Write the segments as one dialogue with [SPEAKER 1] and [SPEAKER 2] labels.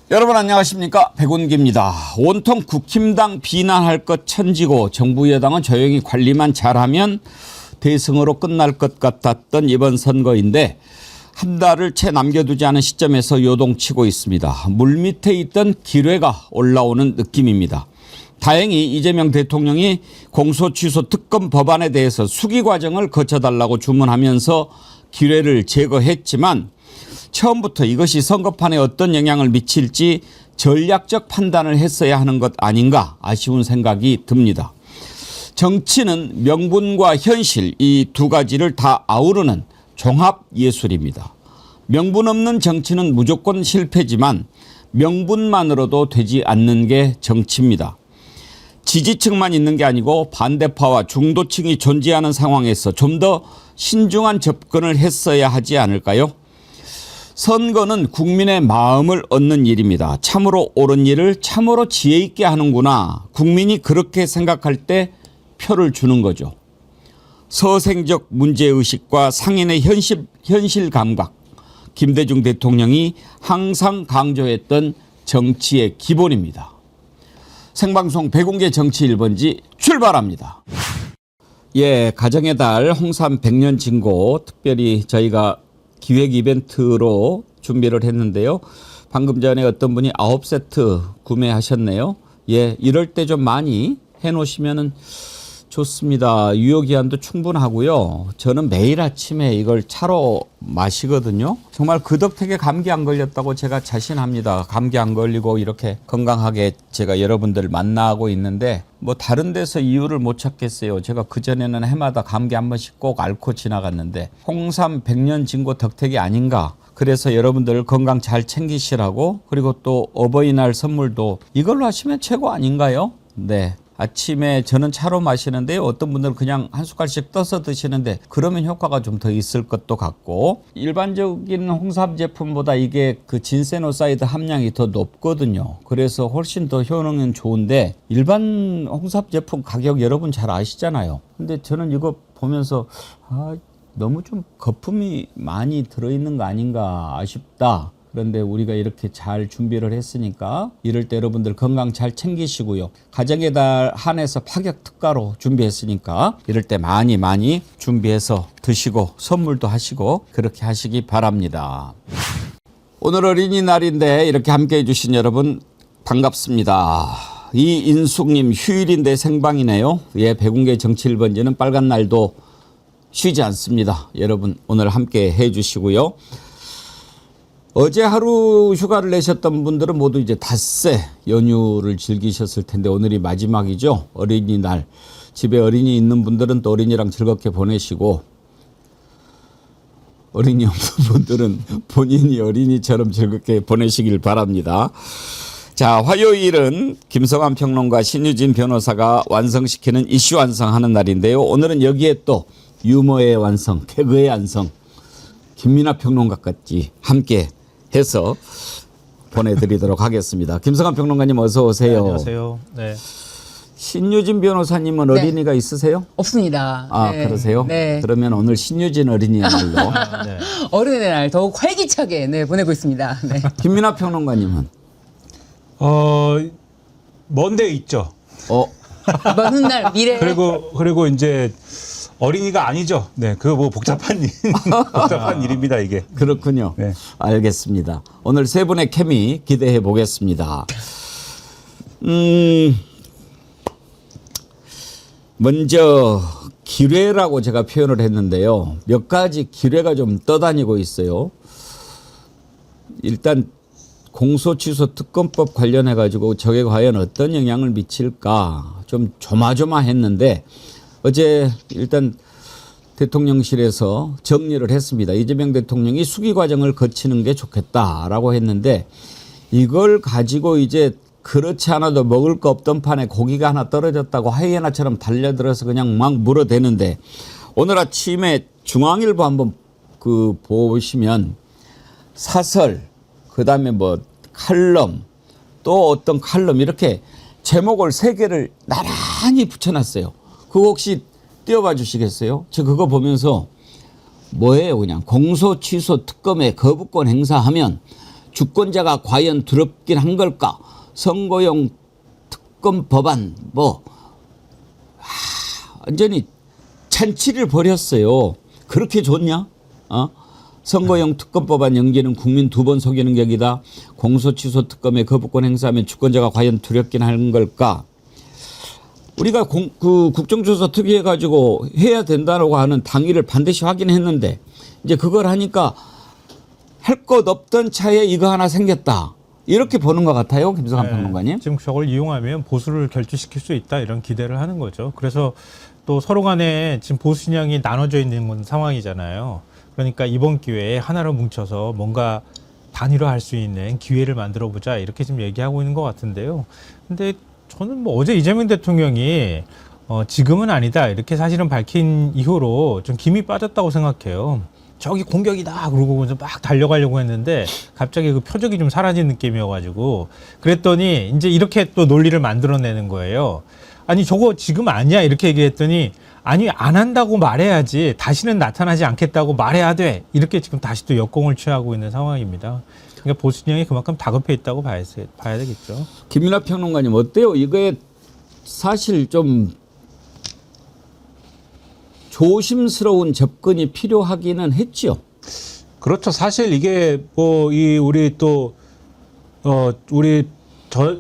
[SPEAKER 1] 여러분 안녕하십니까, 백운기입니다. 온통 국힘당 비난할 것 천지고 정부 여당은 조용히 관리만 잘하면 대승으로 끝날 것 같았던 이번 선거인데 한 달을 채 남겨두지 않은 시점에서 요동치고 있습니다. 물밑에 있던 기뢰가 올라오는 느낌입니다. 다행히 이재명 대통령이 공소취소 특검 법안에 대해서 수기 과정을 거쳐달라고 주문하면서 기뢰를 제거했지만 처음부터 이것이 선거판에 어떤 영향을 미칠지 전략적 판단을 했어야 하는 것 아닌가 아쉬운 생각이 듭니다. 정치는 명분과 현실 이 두 가지를 다 아우르는 종합 예술입니다. 명분 없는 정치는 무조건 실패지만 명분만으로도 되지 않는 게 정치입니다. 지지층만 있는 게 아니고 반대파와 중도층이 존재하는 상황에서 좀 더 신중한 접근을 했어야 하지 않을까요? 선거는 국민의 마음을 얻는 일입니다. 참으로 옳은 일을 참으로 지혜 있게 하는구나. 국민이 그렇게 생각할 때 표를 주는 거죠. 서생적 문제의식과 상인의 현실 감각. 김대중 대통령이 항상 강조했던 정치의 기본입니다. 생방송 백운계 정치 1번지 출발합니다. 예, 가정의 달 홍삼 100년 진고 특별히 저희가 기획 이벤트로 준비를 했는데요. 방금 전에 어떤 분이 9세트 구매하셨네요. 예, 이럴 때 좀 많이 해놓으시면 좋습니다. 유효기한도 충분하고요. 저는 매일 아침에 이걸 차로 마시거든요. 정말 그 덕택에 감기 안 걸렸다고 제가 자신합니다. 감기 안 걸리고 이렇게 건강하게 제가 여러분들 만나고 있는데 뭐 다른 데서 이유를 못 찾겠어요. 제가 그전에는 해마다 감기 한 번씩 꼭 앓고 지나갔는데 홍삼 100년 진고 덕택이 아닌가. 그래서 여러분들 건강 잘 챙기시라고, 그리고 또 어버이날 선물도 이걸로 하시면 최고 아닌가요? 네. 아침에 저는 차로 마시는데요. 어떤 분들은 그냥 한 숟갈씩 떠서 드시는데 그러면 효과가 좀 더 있을 것도 같고, 일반적인 홍삼 제품보다 이게 그 진세노사이드 함량이 더 높거든요. 그래서 훨씬 더 효능은 좋은데 일반 홍삼 제품 가격 여러분 잘 아시잖아요. 근데 저는 이거 보면서 너무 좀 거품이 많이 들어있는 거 아닌가 아쉽다. 그런데 우리가 이렇게 잘 준비를 했으니까 이럴 때 여러분들 건강 잘 챙기시고요. 가정의 달 한해서 파격 특가로 준비했으니까 이럴 때 많이 준비해서 드시고 선물도 하시고 그렇게 하시기 바랍니다. 오늘 어린이날인데 이렇게 함께해 주신 여러분 반갑습니다. 이인숙님 휴일인데 생방이네요. 예, 백운계 정치 1번지는 빨간 날도 쉬지 않습니다. 여러분 오늘 함께 해 주시고요. 어제 하루 휴가를 내셨던 분들은 모두 이제 닷새 연휴를 즐기셨을 텐데 오늘이 마지막이죠. 어린이날. 집에 어린이 있는 분들은 또 어린이랑 즐겁게 보내시고, 어린이 없는 분들은 본인이 어린이처럼 즐겁게 보내시길 바랍니다. 자, 화요일은 김성환 평론가 신유진 변호사가 완성시키는 이슈 완성하는 날인데요. 오늘은 여기에 또 유머의 완성, 개그의 완성, 김민하 평론가까지 함께 해서 보내드리도록 하겠습니다. 김성환 평론가님 어서 오세요.
[SPEAKER 2] 네, 안녕하세요. 네.
[SPEAKER 1] 신유진 변호사님은
[SPEAKER 3] 네.
[SPEAKER 1] 어린이가 있으세요?
[SPEAKER 3] 없습니다.
[SPEAKER 1] 아,
[SPEAKER 3] 네.
[SPEAKER 1] 그러세요?
[SPEAKER 3] 네.
[SPEAKER 1] 그러면 오늘 신유진 어린이날로.
[SPEAKER 2] 네.
[SPEAKER 3] 어른의 날 더욱 활기차게 보내고 있습니다. 네.
[SPEAKER 1] 김민하 평론가님은?
[SPEAKER 2] 먼데 있죠.
[SPEAKER 3] 먼 훗날 미래.
[SPEAKER 2] 그리고 이제 어린이가 아니죠. 네, 그거 뭐 복잡한 복잡한 일입니다, 이게.
[SPEAKER 1] 그렇군요.
[SPEAKER 2] 네.
[SPEAKER 1] 알겠습니다. 오늘 세 분의 케미 기대해 보겠습니다. 먼저 기뢰라고 제가 표현을 했는데요. 몇 가지 기뢰가 좀 떠다니고 있어요. 일단 공소취소 특검법 관련해 가지고 저게 과연 어떤 영향을 미칠까 좀 조마조마했는데 어제 일단 대통령실에서 정리를 했습니다. 이재명 대통령이 수기 과정을 거치는 게 좋겠다라고 했는데 이걸 가지고 이제 그렇지 않아도 먹을 거 없던 판에 고기가 하나 떨어졌다고 하이에나처럼 달려들어서 그냥 막 물어대는데, 오늘 아침에 중앙일보 한번 보시면 사설, 그다음에 뭐 칼럼, 또 어떤 칼럼 이렇게 제목을 3개를 나란히 붙여놨어요. 그거 혹시 띄워봐 주시겠어요? 저 그거 보면서 뭐예요? 그냥 공소 취소 특검의 거부권 행사하면 주권자가 과연 두렵긴 한 걸까? 선거용 특검 법안 완전히 잔치를 벌였어요. 그렇게 좋냐? 선거용 특검법안 연기는 국민 2번 속이는 격이다. 공소취소 특검의 거부권 행사하면 주권자가 과연 두렵긴 한 걸까? 우리가 국정조사 특위해가지고 해야 된다고 하는 당위를 반드시 확인했는데 이제 그걸 하니까 할 것 없던 차에 이거 하나 생겼다. 이렇게 보는 것 같아요, 김성환 평론가님.
[SPEAKER 4] 지금 저걸 이용하면 보수를 결집시킬 수 있다 이런 기대를 하는 거죠. 그래서 또 서로 간에 지금 보수 진영이 나눠져 있는 상황이잖아요. 그러니까 이번 기회에 하나로 뭉쳐서 뭔가 단일화할 수 있는 기회를 만들어 보자 이렇게 지금 얘기하고 있는 것 같은데요. 근데 저는 뭐 어제 이재명 대통령이 지금은 아니다 이렇게 사실은 밝힌 이후로 좀 김이 빠졌다고 생각해요. 저기 공격이다 그러고 막 달려가려고 했는데 갑자기 그 표적이 좀 사라진 느낌이어가지고 그랬더니 이제 이렇게 또 논리를 만들어내는 거예요. 아니 저거 지금 아니야 이렇게 얘기했더니 아니 안 한다고 말해야지 다시는 나타나지 않겠다고 말해야 돼 이렇게 지금 다시 또 역공을 취하고 있는 상황입니다. 그러니까 보수 진영이 그만큼 다급해 있다고 봐야 되겠죠.
[SPEAKER 1] 김민하 평론가님 어때요? 이거에 사실 좀 조심스러운 접근이 필요하기는 했죠.
[SPEAKER 2] 그렇죠. 사실 이게 우리 또 우리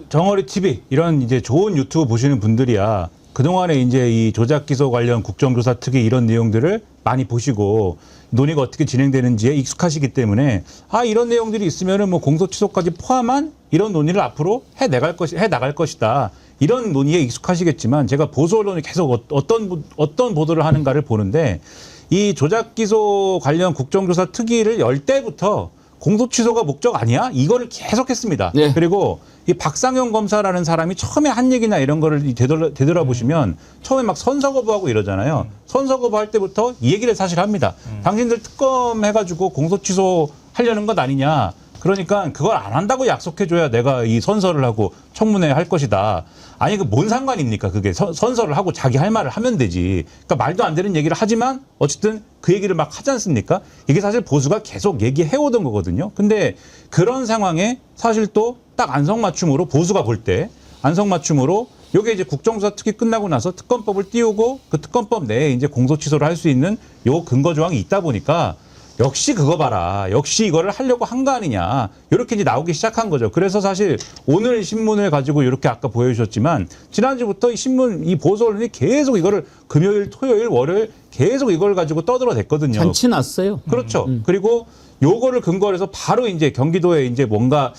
[SPEAKER 2] 정어리 TV 이런 이제 좋은 유튜브 보시는 분들이야 그동안에 이제 이 조작 기소 관련 국정조사 특위 이런 내용들을 많이 보시고 논의가 어떻게 진행되는지에 익숙하시기 때문에 이런 내용들이 있으면은 뭐 공소취소까지 포함한 이런 논의를 앞으로 해 나갈 것이다. 이런 논의에 익숙하시겠지만 제가 보수 언론이 계속 어떤 보도를 하는가를 보는데 이 조작 기소 관련 국정조사 특위를 열 때부터 공소취소가 목적 아니야? 이거를 계속했습니다.
[SPEAKER 1] 네.
[SPEAKER 2] 그리고 이 박상현 검사라는 사람이 처음에 한 얘기나 이런 거를 되돌아보시면 처음에 막 선서거부하고 이러잖아요. 선서거부할 때부터 이 얘기를 사실 합니다. 당신들 특검 해가지고 공소취소 하려는 것 아니냐. 그러니까 그걸 안 한다고 약속해줘야 내가 이 선서를 하고 청문회 할 것이다. 아니 그 뭔 상관입니까? 그게 선서를 하고 자기 할 말을 하면 되지. 그러니까 말도 안 되는 얘기를 하지만 어쨌든 그 얘기를 막 하지 않습니까? 이게 사실 보수가 계속 얘기해오던 거거든요. 근데 그런 상황에 사실 또 딱 안성맞춤으로 보수가 볼 때 안성맞춤으로 요게 이제 국정조사 특위 끝나고 나서 특검법을 띄우고 그 특검법 내에 이제 공소취소를 할 수 있는 요 근거 조항이 있다 보니까 역시 그거 봐라. 역시 이거를 하려고 한 거 아니냐. 이렇게 이제 나오기 시작한 거죠. 그래서 사실 오늘 신문을 가지고 이렇게 아까 보여주셨지만 지난주부터 이 보수 언론이 계속 이거를 금요일, 토요일, 월요일 계속 이걸 가지고 떠들어댔거든요.
[SPEAKER 1] 잔치 났어요.
[SPEAKER 2] 그렇죠. 그리고 요거를 근거로 해서 바로 이제 경기도에 이제 뭔가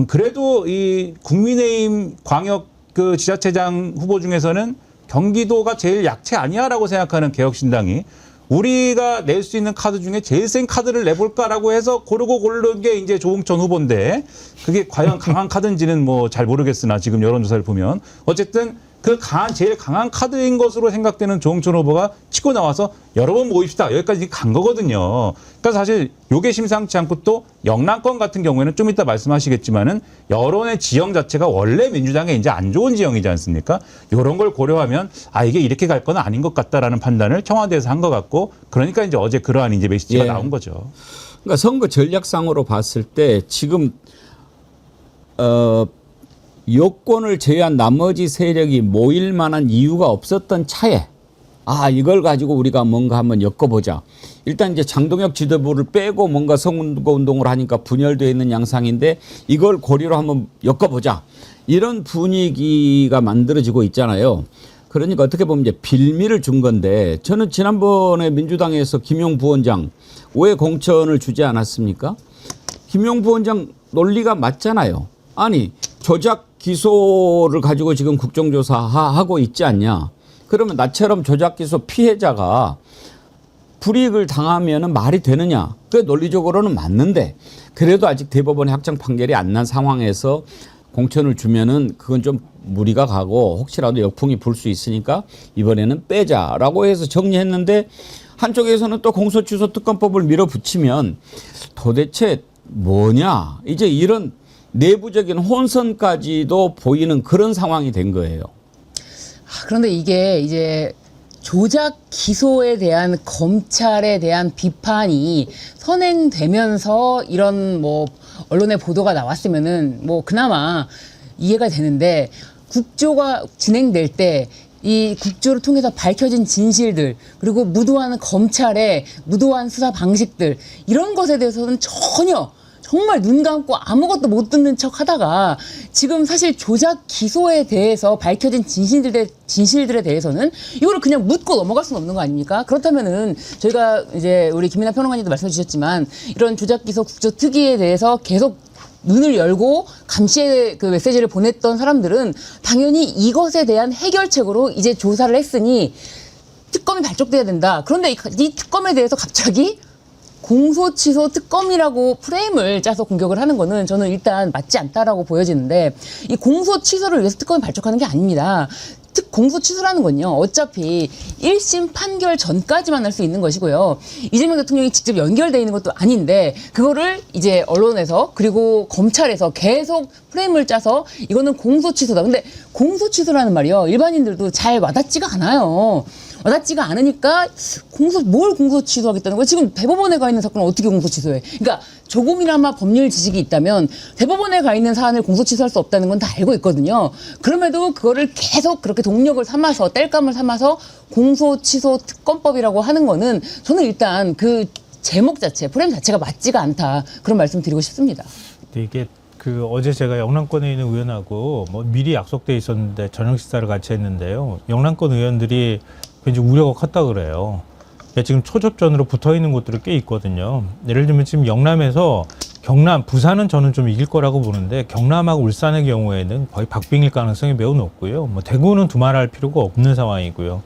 [SPEAKER 2] 그래도 이 국민의힘 광역 그 지자체장 후보 중에서는 경기도가 제일 약체 아니야라고 생각하는 개혁신당이 우리가 낼 수 있는 카드 중에 제일 센 카드를 내볼까라고 해서 고른 게 이제 조홍천 후보인데 그게 과연 강한 카드인지는 뭐 잘 모르겠으나 지금 여론조사를 보면 어쨌든 그 제일 강한 카드인 것으로 생각되는 조홍천 후보가 치고 나와서 여러 번 모입시다. 여기까지 간 거거든요. 그러니까 사실 요게 심상치 않고 또 영남권 같은 경우에는 좀 이따 말씀하시겠지만은 여론의 지형 자체가 원래 민주당에 이제 안 좋은 지형이지 않습니까? 이런 걸 고려하면 이게 이렇게 갈 건 아닌 것 같다라는 판단을 청와대에서 한 것 같고 그러니까 이제 어제 그러한 이제 메시지가 나온 거죠.
[SPEAKER 1] 그러니까 선거 전략상으로 봤을 때 지금 여권을 제외한 나머지 세력이 모일 만한 이유가 없었던 차에 이걸 가지고 우리가 뭔가 한번 엮어보자. 일단 이제 장동혁 지도부를 빼고 뭔가 선거운동을 하니까 분열되어 있는 양상인데 이걸 고리로 한번 엮어보자. 이런 분위기가 만들어지고 있잖아요. 그러니까 어떻게 보면 이제 빌미를 준 건데 저는 지난번에 민주당에서 김용 부원장 왜 공천을 주지 않았습니까? 김용 부원장 논리가 맞잖아요. 아니 조작 기소를 가지고 지금 국정조사 하고 있지 않냐. 그러면 나처럼 조작 기소 피해자가 불이익을 당하면 말이 되느냐. 그게 논리적으로는 맞는데 그래도 아직 대법원의 확정 판결이 안 난 상황에서 공천을 주면은 그건 좀 무리가 가고 혹시라도 역풍이 불 수 있으니까 이번에는 빼자라고 해서 정리했는데 한쪽에서는 또 공소취소 특검법을 밀어붙이면 도대체 뭐냐. 이제 이런 내부적인 혼선까지도 보이는 그런 상황이 된 거예요.
[SPEAKER 3] 그런데 이게 이제 조작 기소에 대한 검찰에 대한 비판이 선행되면서 이런 뭐 언론에 보도가 나왔으면은 뭐 그나마 이해가 되는데 국조가 진행될 때 이 국조를 통해서 밝혀진 진실들 그리고 무도한 검찰의 무도한 수사 방식들 이런 것에 대해서는 전혀 정말 눈 감고 아무것도 못 듣는 척 하다가 지금 사실 조작 기소에 대해서 밝혀진 진실들에 대해서는 이거를 그냥 묻고 넘어갈 수는 없는 거 아닙니까? 그렇다면은 저희가 이제 우리 김민하 평론가님도 말씀해 주셨지만 이런 조작 기소 국조 특위에 대해서 계속 눈을 열고 감시의 그 메시지를 보냈던 사람들은 당연히 이것에 대한 해결책으로 이제 조사를 했으니 특검이 발족돼야 된다. 그런데 이 특검에 대해서 갑자기 공소 취소 특검이라고 프레임을 짜서 공격을 하는 거는 저는 일단 맞지 않다라고 보여지는데 이 공소 취소를 위해서 특검이 발족하는 게 아닙니다. 공소 취소라는 건요. 어차피 1심 판결 전까지만 할 수 있는 것이고요. 이재명 대통령이 직접 연결돼 있는 것도 아닌데 그거를 이제 언론에서 그리고 검찰에서 계속 프레임을 짜서 이거는 공소 취소다. 근데 공소 취소라는 말이요. 일반인들도 잘 와닿지가 않아요. 와닿지가 않으니까 뭘 공소 취소하겠다는 거예요. 지금 대법원에 가 있는 사건을 어떻게 공소 취소해? 그러니까 조금이나마 법률 지식이 있다면 대법원에 가 있는 사안을 공소 취소할 수 없다는 건 다 알고 있거든요. 그럼에도 그거를 계속 그렇게 동력을 삼아서 땔감을 삼아서 공소 취소 특검법이라고 하는 거는 저는 일단 그 제목 자체, 프레임 자체가 맞지가 않다. 그런 말씀 드리고 싶습니다.
[SPEAKER 4] 이게 그 어제 제가 영남권에 있는 의원하고 뭐 미리 약속돼 있었는데 저녁 식사를 같이 했는데요. 영남권 의원들이 굉장히 우려가 컸다 그래요. 지금 초접전으로 붙어 있는 곳들이 꽤 있거든요. 예를 들면 지금 영남에서 경남, 부산은 저는 좀 이길 거라고 보는데 경남하고 울산의 경우에는 거의 박빙일 가능성이 매우 높고요. 뭐 대구는 두말할 필요가 없는 상황이고요.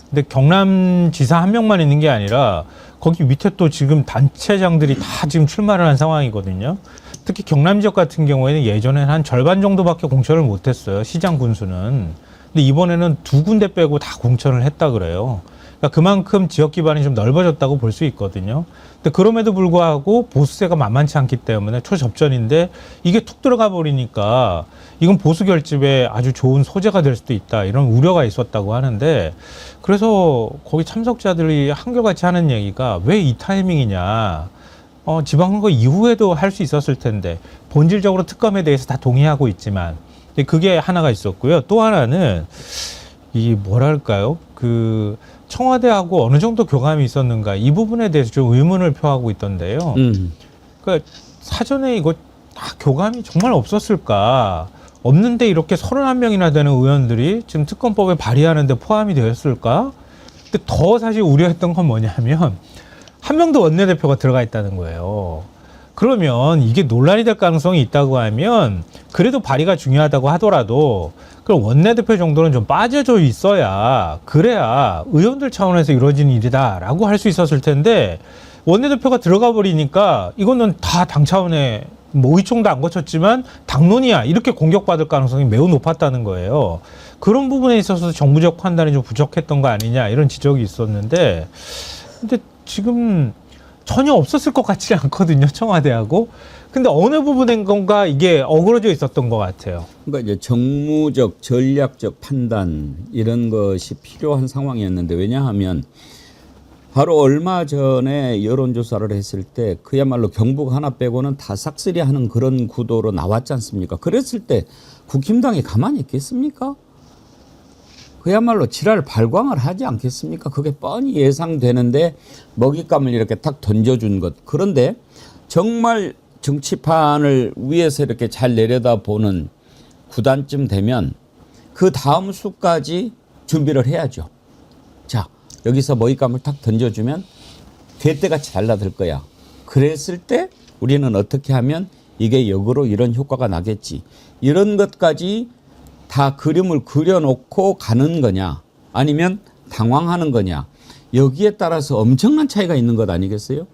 [SPEAKER 4] 근데 경남지사 한 명만 있는 게 아니라 거기 밑에 또 지금 단체장들이 다 지금 출마를 한 상황이거든요. 특히 경남 지역 같은 경우에는 예전에는 한 절반 정도밖에 공천을 못했어요. 시장 군수는. 근데 이번에는 2군데 빼고 다 공천을 했다 그래요. 그러니까 그만큼 지역 기반이 좀 넓어졌다고 볼 수 있거든요. 근데 그럼에도 불구하고 보수세가 만만치 않기 때문에 초접전인데 이게 툭 들어가 버리니까 이건 보수 결집에 아주 좋은 소재가 될 수도 있다. 이런 우려가 있었다고 하는데 그래서 거기 참석자들이 한결같이 하는 얘기가 왜 이 타이밍이냐. 지방선거 이후에도 할 수 있었을 텐데 본질적으로 특검에 대해서 다 동의하고 있지만 그게 하나가 있었고요. 또 하나는 이 뭐랄까요? 그 청와대하고 어느 정도 교감이 있었는가 이 부분에 대해서 좀 의문을 표하고 있던데요. 그러니까 사전에 이거 다 교감이 정말 없었을까? 없는데 이렇게 31명이나 되는 의원들이 지금 특검법에 발의하는 데 포함이 되었을까? 근데 더 사실 우려했던 건 뭐냐면 한 명도 원내대표가 들어가 있다는 거예요. 그러면 이게 논란이 될 가능성이 있다고 하면 그래도 발의가 중요하다고 하더라도 그럼 원내대표 정도는 좀 빠져져 있어야 그래야 의원들 차원에서 이루어진 일이다라고 할 수 있었을 텐데 원내대표가 들어가 버리니까 이거는 다 당 차원에 뭐 의총도 안 거쳤지만 당론이야 이렇게 공격받을 가능성이 매우 높았다는 거예요. 그런 부분에 있어서 정부적 판단이 좀 부족했던 거 아니냐 이런 지적이 있었는데 근데 지금 전혀 없었을 것 같지 않거든요, 청와대하고. 근데 어느 부분인 건가 이게 어그러져 있었던 것 같아요.
[SPEAKER 1] 그러니까 이제 정무적, 전략적 판단 이런 것이 필요한 상황이었는데 왜냐하면 바로 얼마 전에 여론조사를 했을 때 그야말로 경북 하나 빼고는 다 싹쓸이 하는 그런 구도로 나왔지 않습니까? 그랬을 때 국힘당이 가만히 있겠습니까? 그야말로 지랄 발광을 하지 않겠습니까? 그게 뻔히 예상되는데 먹잇감을 이렇게 딱 던져준 것. 그런데 정말 정치판을 위에서 이렇게 잘 내려다보는 구단쯤 되면 그 다음 수까지 준비를 해야죠. 자, 여기서 먹잇감을 탁 던져주면 괴때같이 달라들 거야. 그랬을 때 우리는 어떻게 하면 이게 역으로 이런 효과가 나겠지. 이런 것까지 다 그림을 그려놓고 가는 거냐 아니면 당황하는 거냐 여기에 따라서 엄청난 차이가 있는 것 아니겠어요?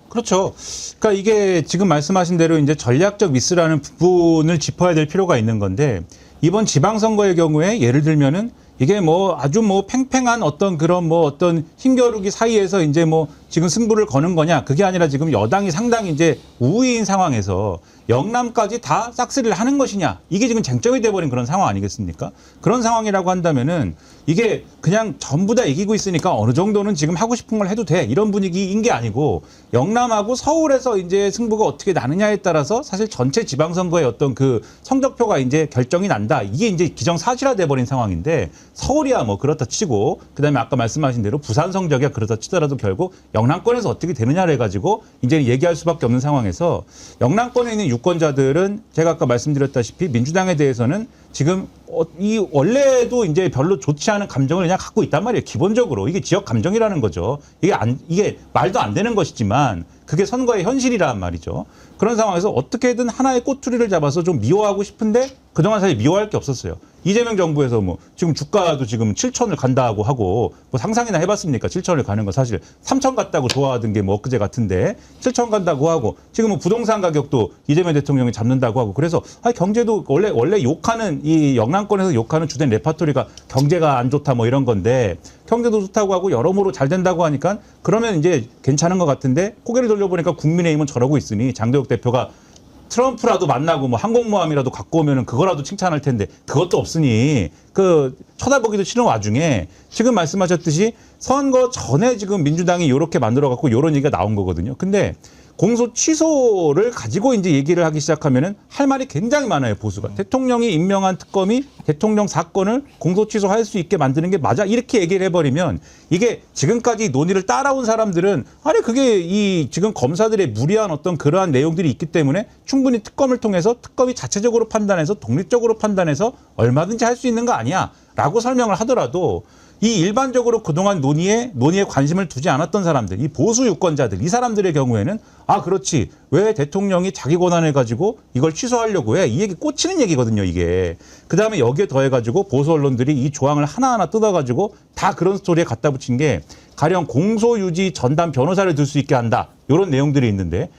[SPEAKER 2] 그렇죠. 그러니까 이게 지금 말씀하신 대로 이제 전략적 미스라는 부분을 짚어야 될 필요가 있는 건데 이번 지방선거의 경우에 예를 들면은 이게 뭐 아주 뭐 팽팽한 어떤 그런 뭐 어떤 힘겨루기 사이에서 이제 뭐 지금 승부를 거는 거냐? 그게 아니라 지금 여당이 상당히 이제 우위인 상황에서 영남까지 다 싹쓸이를 하는 것이냐? 이게 지금 쟁점이 돼버린 그런 상황 아니겠습니까? 그런 상황이라고 한다면은 이게 그냥 전부 다 이기고 있으니까 어느 정도는 지금 하고 싶은 걸 해도 돼. 이런 분위기인 게 아니고 영남하고 서울에서 이제 승부가 어떻게 나느냐에 따라서 사실 전체 지방선거의 어떤 그 성적표가 이제 결정이 난다. 이게 이제 기정사실화돼 버린 상황인데 서울이야 뭐 그렇다 치고 그다음에 아까 말씀하신 대로 부산 성적이야 그렇다 치더라도 결국 영남권에서 어떻게 되느냐를 해가지고 이제 얘기할 수밖에 없는 상황에서 영남권에 있는 유권자들은 제가 아까 말씀드렸다시피 민주당에 대해서는 지금 이 원래도 이제 별로 좋지 않은 감정을 그냥 갖고 있단 말이에요. 기본적으로 이게 지역 감정이라는 거죠. 이게 말도 안 되는 것이지만 그게 선거의 현실이란 말이죠. 그런 상황에서 어떻게든 하나의 꼬투리를 잡아서 좀 미워하고 싶은데 그동안 사실 미워할 게 없었어요. 이재명 정부에서 뭐 지금 주가도 지금 7천을 간다고 하고 뭐 상상이나 해봤습니까? 7천을 가는 거 사실 3천 갔다고 좋아하던 게 뭐 엊그제 같은데 7천 간다고 하고 지금 뭐 부동산 가격도 이재명 대통령이 잡는다고 하고 그래서 경제도 원래 욕하는 이 영남권에서 욕하는 주된 레파토리가 경제가 안 좋다 뭐 이런 건데 경제도 좋다고 하고 여러모로 잘 된다고 하니까 그러면 이제 괜찮은 것 같은데 고개를 돌려보니까 국민의힘은 저러고 있으니 장도혁 대표가 트럼프라도 만나고 뭐 항공모함이라도 갖고 오면은 그거라도 칭찬할 텐데 그것도 없으니 그 쳐다보기도 싫은 와중에 지금 말씀하셨듯이 선거 전에 지금 민주당이 요렇게 만들어 갖고 요런 얘기가 나온 거거든요. 근데 공소 취소를 가지고 이제 얘기를 하기 시작하면은 할 말이 굉장히 많아요, 보수가. 대통령이 임명한 특검이 대통령 사건을 공소 취소할 수 있게 만드는 게 맞아? 이렇게 얘기를 해버리면 이게 지금까지 논의를 따라온 사람들은 아니 그게 이 지금 검사들의 무리한 어떤 그러한 내용들이 있기 때문에 충분히 특검을 통해서 특검이 자체적으로 판단해서 독립적으로 판단해서 얼마든지 할 수 있는 거 아니야? 라고 설명을 하더라도 이 일반적으로 그동안 논의에 관심을 두지 않았던 사람들, 이 보수 유권자들, 이 사람들의 경우에는 아 그렇지 왜 대통령이 자기 권한을 가지고 이걸 취소하려고 해? 이 얘기 꽂히는 얘기거든요 이게. 그다음에 여기에 더해가지고 보수 언론들이 이 조항을 하나하나 뜯어가지고 다 그런 스토리에 갖다 붙인 게 가령 공소유지 전담 변호사를 들 수 있게 한다. 이런 내용들이 있는데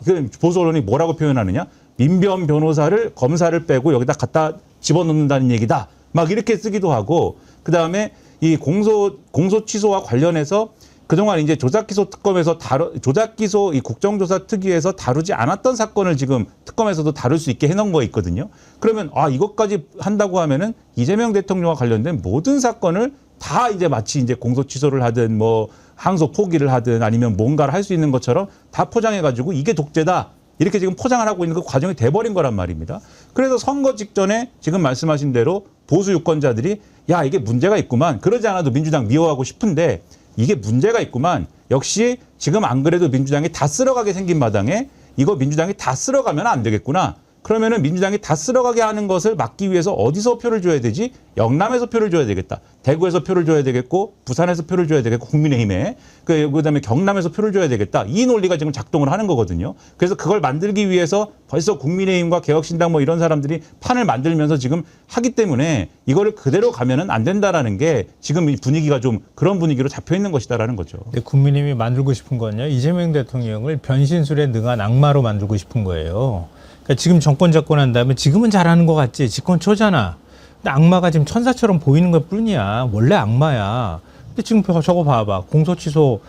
[SPEAKER 2] 그 보수 언론이 뭐라고 표현하느냐? 민변 변호사를 검사를 빼고 여기다 갖다 집어넣는다는 얘기다. 막 이렇게 쓰기도 하고 그다음에 이 공소 취소와 관련해서 그동안 이제 조작기소 특검에서 조작기소 이 국정조사 특위에서 다루지 않았던 사건을 지금 특검에서도 다룰 수 있게 해놓은 거 있거든요. 그러면 이것까지 한다고 하면은 이재명 대통령과 관련된 모든 사건을 다 이제 마치 이제 공소 취소를 하든 뭐 항소 포기를 하든 아니면 뭔가를 할 수 있는 것처럼 다 포장해가지고 이게 독재다. 이렇게 지금 포장을 하고 있는 그 과정이 돼버린 거란 말입니다. 그래서 선거 직전에 지금 말씀하신 대로 보수 유권자들이 야 이게 문제가 있구만. 그러지 않아도 민주당 미워하고 싶은데 이게 문제가 있구만. 역시 지금 안 그래도 민주당이 다 쓸어가게 생긴 마당에 이거 민주당이 다 쓸어가면 안 되겠구나. 그러면은 민주당이 다 쓸어가게 하는 것을 막기 위해서 어디서 표를 줘야 되지? 영남에서 표를 줘야 되겠다. 대구에서 표를 줘야 되겠고 부산에서 표를 줘야 되겠고 국민의힘에 그다음에 경남에서 표를 줘야 되겠다. 이 논리가 지금 작동을 하는 거거든요. 그래서 그걸 만들기 위해서 벌써 국민의힘과 개혁신당 뭐 이런 사람들이 판을 만들면서 지금 하기 때문에 이거를 그대로 가면은 안 된다라는 게 지금 이 분위기가 좀 그런 분위기로 잡혀 있는 것이다라는 거죠.
[SPEAKER 4] 근데 국민의힘이 만들고 싶은 건요. 이재명 대통령을 변신술에 능한 악마로 만들고 싶은 거예요. 그러니까 지금 정권 잡고 난 다음에 지금은 잘하는 것 같지. 집권 초잖아. 근데 악마가 지금 천사처럼 보이는 것 뿐이야. 원래 악마야. 근데 지금 저거 봐봐. 공소 취소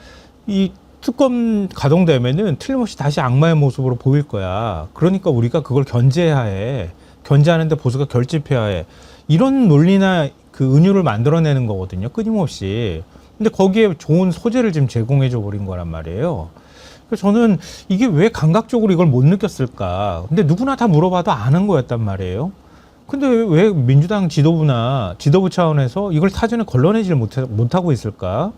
[SPEAKER 4] 이 특검 가동되면은 틀림없이 다시 악마의 모습으로 보일 거야. 그러니까 우리가 그걸 견제해야 해. 견제하는데 보수가 결집해야 해. 이런 논리나 그 은유를 만들어내는 거거든요. 끊임없이. 근데 거기에 좋은 소재를 지금 제공해 줘 버린 거란 말이에요. 그래서 저는 이게 왜 감각적으로 이걸 못 느꼈을까. 근데 누구나 다 물어봐도 아는 거였단 말이에요. 근데 왜 민주당 지도부나 지도부 차원에서 이걸 사전에 걸러내지를 못하고 있을까?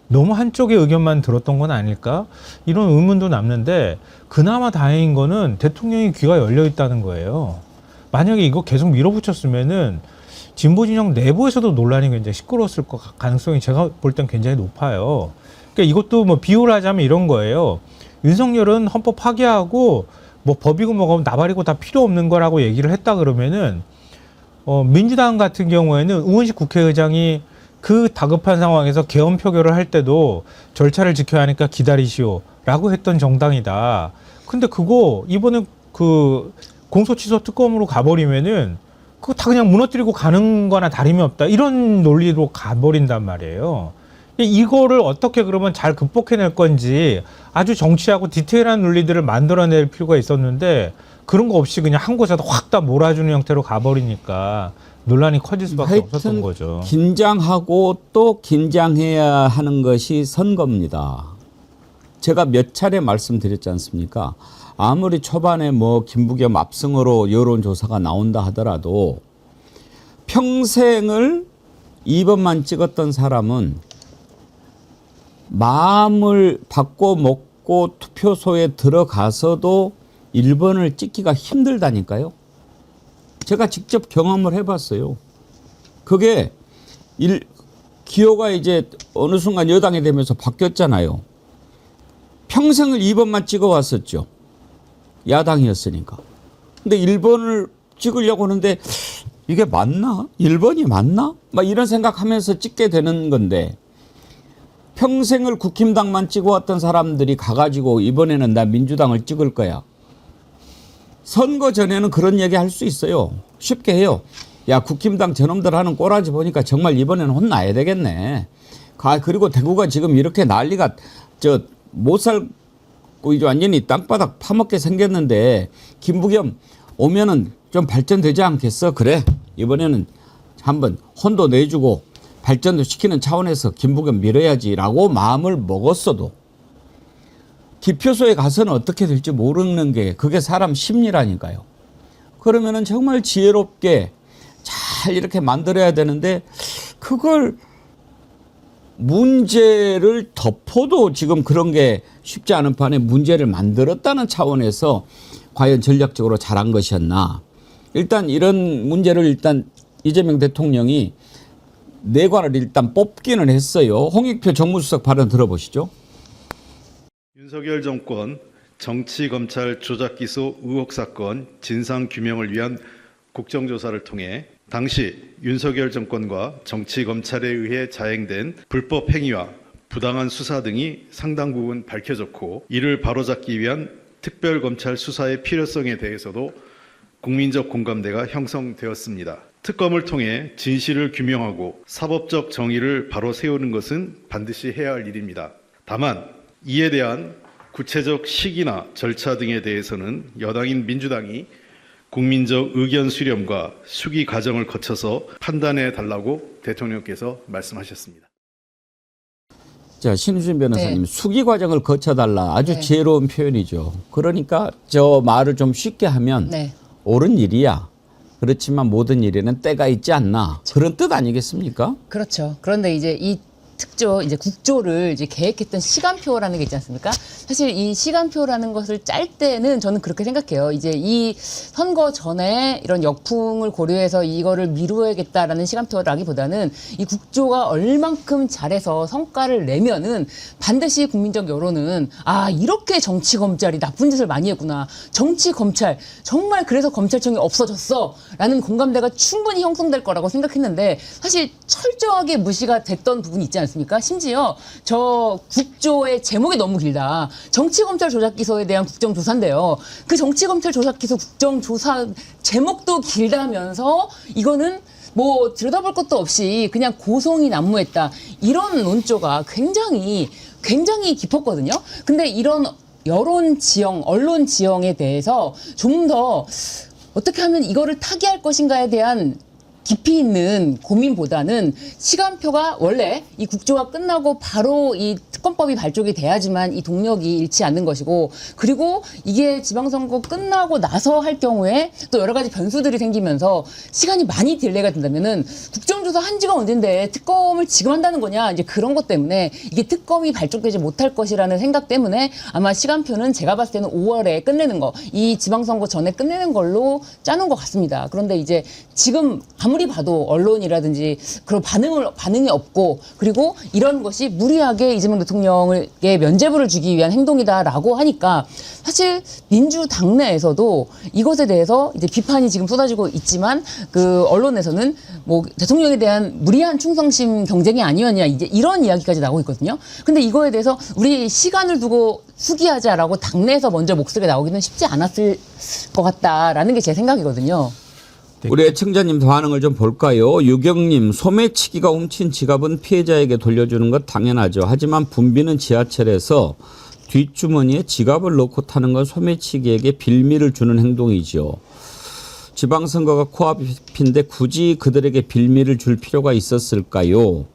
[SPEAKER 4] 너무 한쪽의 의견만 들었던 건 아닐까? 이런 의문도 남는데 그나마 다행인 거는 대통령이 귀가 열려 있다는 거예요. 만약에 이거 계속 밀어붙였으면은 진보 진영 내부에서도 논란이 굉장히 시끄러웠을 가능성이 제가 볼 땐 굉장히 높아요. 그러니까 이것도 뭐 비유를 하자면 이런 거예요. 윤석열은 헌법 파기하고 뭐 법이고 뭐고 나발이고 다 필요 없는 거라고 얘기를 했다 그러면은 민주당 같은 경우에는 의원식 국회의장이 그 다급한 상황에서 개헌 표결을 할 때도 절차를 지켜야 하니까 기다리시오라고 했던 정당이다. 근데 그거 이번에 그 공소취소 특검으로 가버리면은 그거 다 그냥 무너뜨리고 가는 거나 다름이 없다. 이런 논리로 가버린단 말이에요. 이거를 어떻게 그러면 잘 극복해낼 건지 아주 정치하고 디테일한 논리들을 만들어낼 필요가 있었는데 그런 거 없이 그냥 한 곳에서 확 다 몰아주는 형태로 가버리니까 논란이 커질 수밖에 없었던 거죠.
[SPEAKER 1] 긴장하고 또 긴장해야 하는 것이 선거입니다. 제가 몇 차례 말씀드렸지 않습니까? 아무리 초반에 뭐 김부겸 압승으로 여론조사가 나온다 하더라도 평생을 2번만 찍었던 사람은 마음을 바꿔 먹고 투표소에 들어가서도 1번을 찍기가 힘들다니까요. 제가 직접 경험을 해봤어요. 그게 기호가 이제 어느 순간 여당이 되면서 바뀌었잖아요. 평생을 2번만 찍어왔었죠. 야당이었으니까. 근데 1번을 찍으려고 하는데 이게 맞나? 1번이 맞나? 막 이런 생각하면서 찍게 되는 건데 평생을 국힘당만 찍어왔던 사람들이 가가지고 이번에는 나 민주당을 찍을 거야. 선거 전에는 그런 얘기 할 수 있어요. 쉽게 해요. 야, 국힘당 저놈들 하는 꼬라지 보니까 정말 이번에는 혼나야 되겠네. 그리고 대구가 지금 이렇게 난리가 못 살고 이제 완전히 땅바닥 파먹게 생겼는데 김부겸 오면은 좀 발전되지 않겠어? 그래. 이번에는 한번 혼도 내주고 발전도 시키는 차원에서 김부겸 밀어야지라고 마음을 먹었어도 기표소에 가서는 어떻게 될지 모르는 게 그게 사람 심리라니까요. 그러면은 정말 지혜롭게 잘 이렇게 만들어야 되는데 그걸 문제를 덮어도 지금 그런 게 쉽지 않은 판에 문제를 만들었다는 차원에서 과연 전략적으로 잘한 것이었나. 일단 이런 문제를 일단 이재명 대통령이 내관을 일단 뽑기는 했어요. 홍익표 정무수석 발언 들어보시죠.
[SPEAKER 5] 윤석열 정권 정치검찰 조작기소 의혹 사건 진상규명을 위한 국정조사를 통해 당시 윤석열 정권과 정치검찰에 의해 자행된 불법 행위와 부당한 수사 등이 상당 부분 밝혀졌고 이를 바로잡기 위한 특별검찰 수사의 필요성에 대해서도 국민적 공감대가 형성되었습니다. 특검을 통해 진실을 규명하고 사법적 정의를 바로 세우는 것은 반드시 해야 할 일입니다. 다만 이에 대한 구체적 시기나 절차 등에 대해서는 여당인 민주당이 국민적 의견 수렴과 수기 과정을 거쳐서 판단해 달라고 대통령께서 말씀하셨습니다.
[SPEAKER 1] 자, 신우진 변호사님,
[SPEAKER 3] 네.
[SPEAKER 1] 수기 과정을 거쳐달라. 아주
[SPEAKER 3] 네.
[SPEAKER 1] 지혜로운 표현이죠. 그러니까 저 말을 좀 쉽게 하면
[SPEAKER 3] 네.
[SPEAKER 1] 옳은 일이야. 그렇지만 모든 일에는 때가 있지 않나. 그런 뜻 아니겠습니까?
[SPEAKER 3] 그렇죠. 그런데 이제 이 이제 국조를 이제 계획했던 시간표라는 게 있지 않습니까? 사실 이 시간표라는 것을 짤 때는 저는 그렇게 생각해요. 이제 이 선거 전에 이런 역풍을 고려해서 이거를 미루어야겠다라는 시간표라기보다는 이 국조가 얼만큼 잘해서 성과를 내면은 반드시 국민적 여론은 아, 이렇게 정치 검찰이 나쁜 짓을 많이 했구나. 정치 검찰 정말 그래서 검찰청이 없어졌어. 라는 공감대가 충분히 형성될 거라고 생각했는데 사실 철저하게 무시가 됐던 부분이 있지 않습니까? 심지어 저 국조의 제목이 너무 길다. 정치검찰 조작기소에 대한 국정조사인데요. 그 정치검찰 조작기소 국정조사 제목도 길다면서 이거는 뭐 들여다볼 것도 없이 그냥 고성이 난무했다. 이런 논조가 굉장히 깊었거든요. 근데 이런 여론 지형, 언론 지형에 대해서 좀 더 어떻게 하면 이거를 타개할 것인가에 대한 깊이 있는 고민보다는 시간표가 원래 이 국조가 끝나고 바로 이 특검법이 발족이 돼야지만 이 동력이 잃지 않는 것이고 그리고 이게 지방선거 끝나고 나서 할 경우에 또 여러 가지 변수들이 생기면서 시간이 많이 딜레이가 된다면은 국정조사 한 지가 언젠데 특검을 지금 한다는 거냐 이제 그런 것 때문에 이게 특검이 발족되지 못할 것이라는 생각 때문에 아마 시간표는 제가 봤을 때는 5월에 끝내는 거 이 지방선거 전에 끝내는 걸로 짜놓은 것 같습니다. 그런데 이제 지금 아무리 봐도 언론이라든지 그런 반응이 없고 그리고 이런 것이 무리하게 이재명 대통령에게 면죄부를 주기 위한 행동이다라고 하니까 사실 민주당 내에서도 이것에 대해서 이제 비판이 지금 쏟아지고 있지만 그 언론에서는 뭐 대통령에 대한 무리한 충성심 경쟁이 아니었냐 이제 이런 이야기까지 나오고 있거든요. 근데 이거에 대해서 우리 시간을 두고 수기하자라고 당내에서 먼저 목소리가 나오기는 쉽지 않았을 것 같다라는 게 제 생각이거든요.
[SPEAKER 1] 우리 애청자님 반응을 좀 볼까요? 유경님, 소매치기가 훔친 지갑은 피해자에게 돌려주는 것 당연하죠. 하지만 붐비는 지하철에서 뒷주머니에 지갑을 넣고 타는 건 소매치기에게 빌미를 주는 행동이죠. 지방선거가 코앞인데 굳이 그들에게 빌미를 줄 필요가 있었을까요?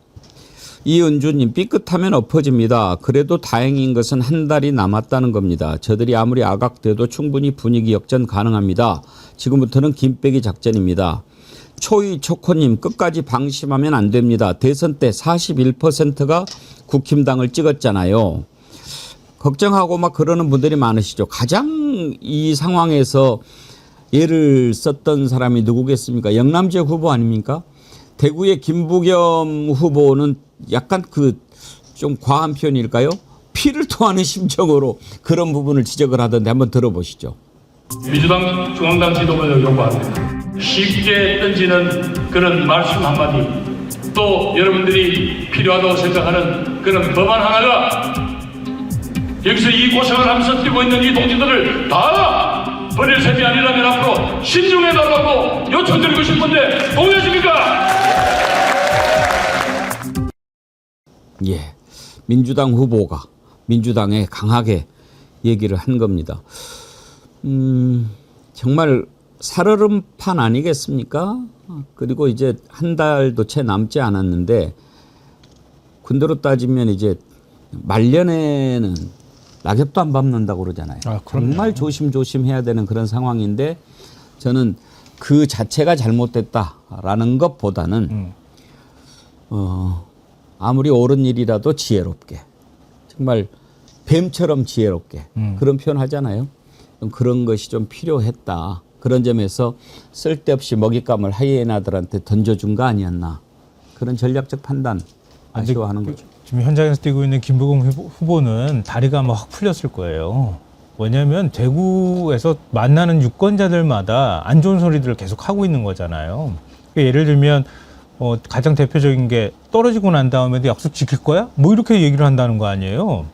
[SPEAKER 1] 이은주님, 삐끗하면 엎어집니다. 그래도 다행인 것은 한 달이 남았다는 겁니다. 저들이 아무리 악악돼도 충분히 분위기 역전 가능합니다. 지금부터는 김빼기 작전입니다. 초이 초코님, 끝까지 방심하면 안 됩니다. 대선 때 41%가 국힘당을 찍었잖아요. 걱정하고 막 그러는 분들이 많으시죠. 가장 이 상황에서 예를 썼던 사람이 누구겠습니까? 영남제 후보 아닙니까? 대구의 김부겸 후보는 약간 좀 과한 표현일까요? 피를 토하는 심정으로 그런 부분을 지적을 하던데 한번 들어보시죠.
[SPEAKER 6] 민주당 중앙당 지도부를 요구합니다. 쉽게 던지는 그런 말씀 한마디, 또 여러분들이 필요하다고 생각하는 그런 법안 하나가 여기서 이 고생을 하면서 뛰고 있는 이 동지들을 다 버릴 셈이 아니라면 앞으로 신중해달라고 요청드리고 싶은데 동의하십니까?
[SPEAKER 1] 예, 민주당 후보가 민주당에 강하게 얘기를 한 겁니다. 정말 살얼음판 아니겠습니까? 그리고 이제 한 달도 채 남지 않았는데 군대로 따지면 이제 말년에는 낙엽도 안 밟는다고 그러잖아요. 정말 조심조심 해야 되는 그런 상황인데 저는 그 자체가 잘못됐다라는 것보다는 아무리 옳은 일이라도 지혜롭게, 정말 뱀처럼 지혜롭게 그런 표현 하잖아요. 그런 것이 좀 필요했다. 그런 점에서 쓸데없이 먹잇감을 하이에나들한테 던져준 거 아니었나. 그런 전략적 판단 아쉬워하는 거죠.
[SPEAKER 4] 지금 현장에서 뛰고 있는 김부겸 후보는 다리가 아마 확 풀렸을 거예요. 왜냐하면 대구에서 만나는 유권자들마다 안 좋은 소리들을 계속 하고 있는 거잖아요. 예를 들면 가장 대표적인 게 떨어지고 난 다음에도 약속 지킬 거야? 뭐 이렇게 얘기를 한다는 거 아니에요.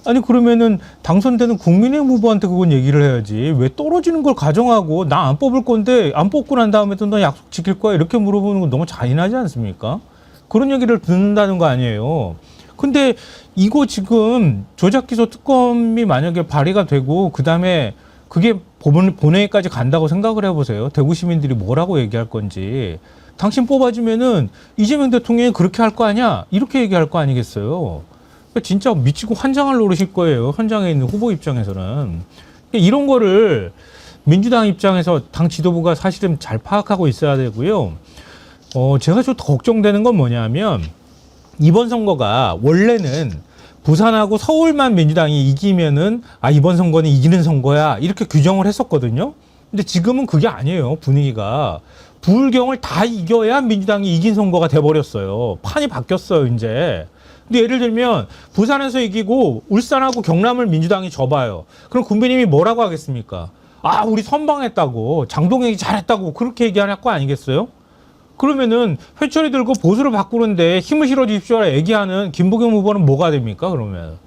[SPEAKER 4] 아니 그러면은 당선되는 국민의힘 후보한테 그건 얘기를 해야지. 왜 떨어지는 걸 가정하고 나 안 뽑을 건데 안 뽑고 난 다음에도 너 약속 지킬 거야? 이렇게 물어보는 건 너무 잔인하지 않습니까? 그런 얘기를 듣는다는 거 아니에요. 근데 이거 지금 조작기소 특검이 만약에 발의가 되고 그다음에 그게 본회의까지 간다고 생각을 해보세요. 대구 시민들이 뭐라고 얘기할 건지. 당신 뽑아주면은 이재명 대통령이 그렇게 할 거 아니야? 이렇게 얘기할 거 아니겠어요? 진짜 미치고 환장할 노릇일 거예요. 현장에 있는 후보 입장에서는. 이런 거를 민주당 입장에서 당 지도부가 사실은 잘 파악하고 있어야 되고요. 제가 좀 더 걱정되는 건 뭐냐면 이번 선거가 원래는 부산하고 서울만 민주당이 이기면은 이번 선거는 이기는 선거야 이렇게 규정을 했었거든요. 근데 지금은 그게 아니에요. 분위기가. 부울경을 다 이겨야 민주당이 이긴 선거가 돼버렸어요. 판이 바뀌었어요, 이제. 근데 예를 들면 부산에서 이기고 울산하고 경남을 민주당이 져봐요. 그럼 국민의힘이 뭐라고 하겠습니까? 우리 선방했다고, 장동혁이 잘했다고 그렇게 얘기할 거 아니겠어요? 그러면은 회초리 들고 보수를 바꾸는데 힘을 실어 주십시오라 얘기하는 김부겸 후보는 뭐가 됩니까, 그러면?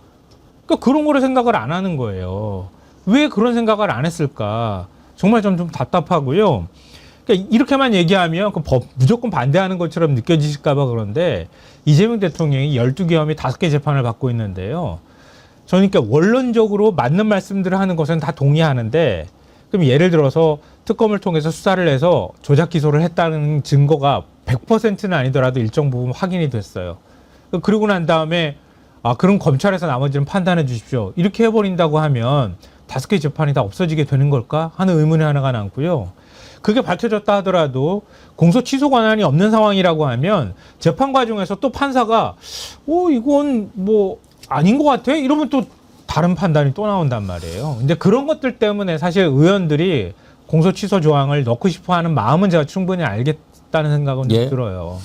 [SPEAKER 4] 그러니까 그런 거를 생각을 안 하는 거예요. 왜 그런 생각을 안 했을까? 정말 좀 답답하고요. 그러니까 이렇게만 얘기하면 그 법 무조건 반대하는 것처럼 느껴지실까 봐 그런데 이재명 대통령이 12개 혐의 5개 재판을 받고 있는데요. 저는 그러니까 원론적으로 맞는 말씀들을 하는 것은 다 동의하는데 그럼 예를 들어서 특검을 통해서 수사를 해서 조작 기소를 했다는 증거가 100%는 아니더라도 일정 부분 확인이 됐어요. 그러고 난 다음에 그럼 검찰에서 나머지는 판단해 주십시오. 이렇게 해버린다고 하면 5개 재판이 다 없어지게 되는 걸까 하는 의문이 하나가 남고요. 그게 밝혀졌다 하더라도 공소 취소 권한이 없는 상황이라고 하면 재판 과정에서 또 판사가 이건 뭐 아닌 것 같아? 이러면 또 다른 판단이 또 나온단 말이에요. 근데 그런 것들 때문에 사실 의원들이 공소 취소 조항을 넣고 싶어 하는 마음은 제가 충분히 알겠다는 생각은 좀 들어요.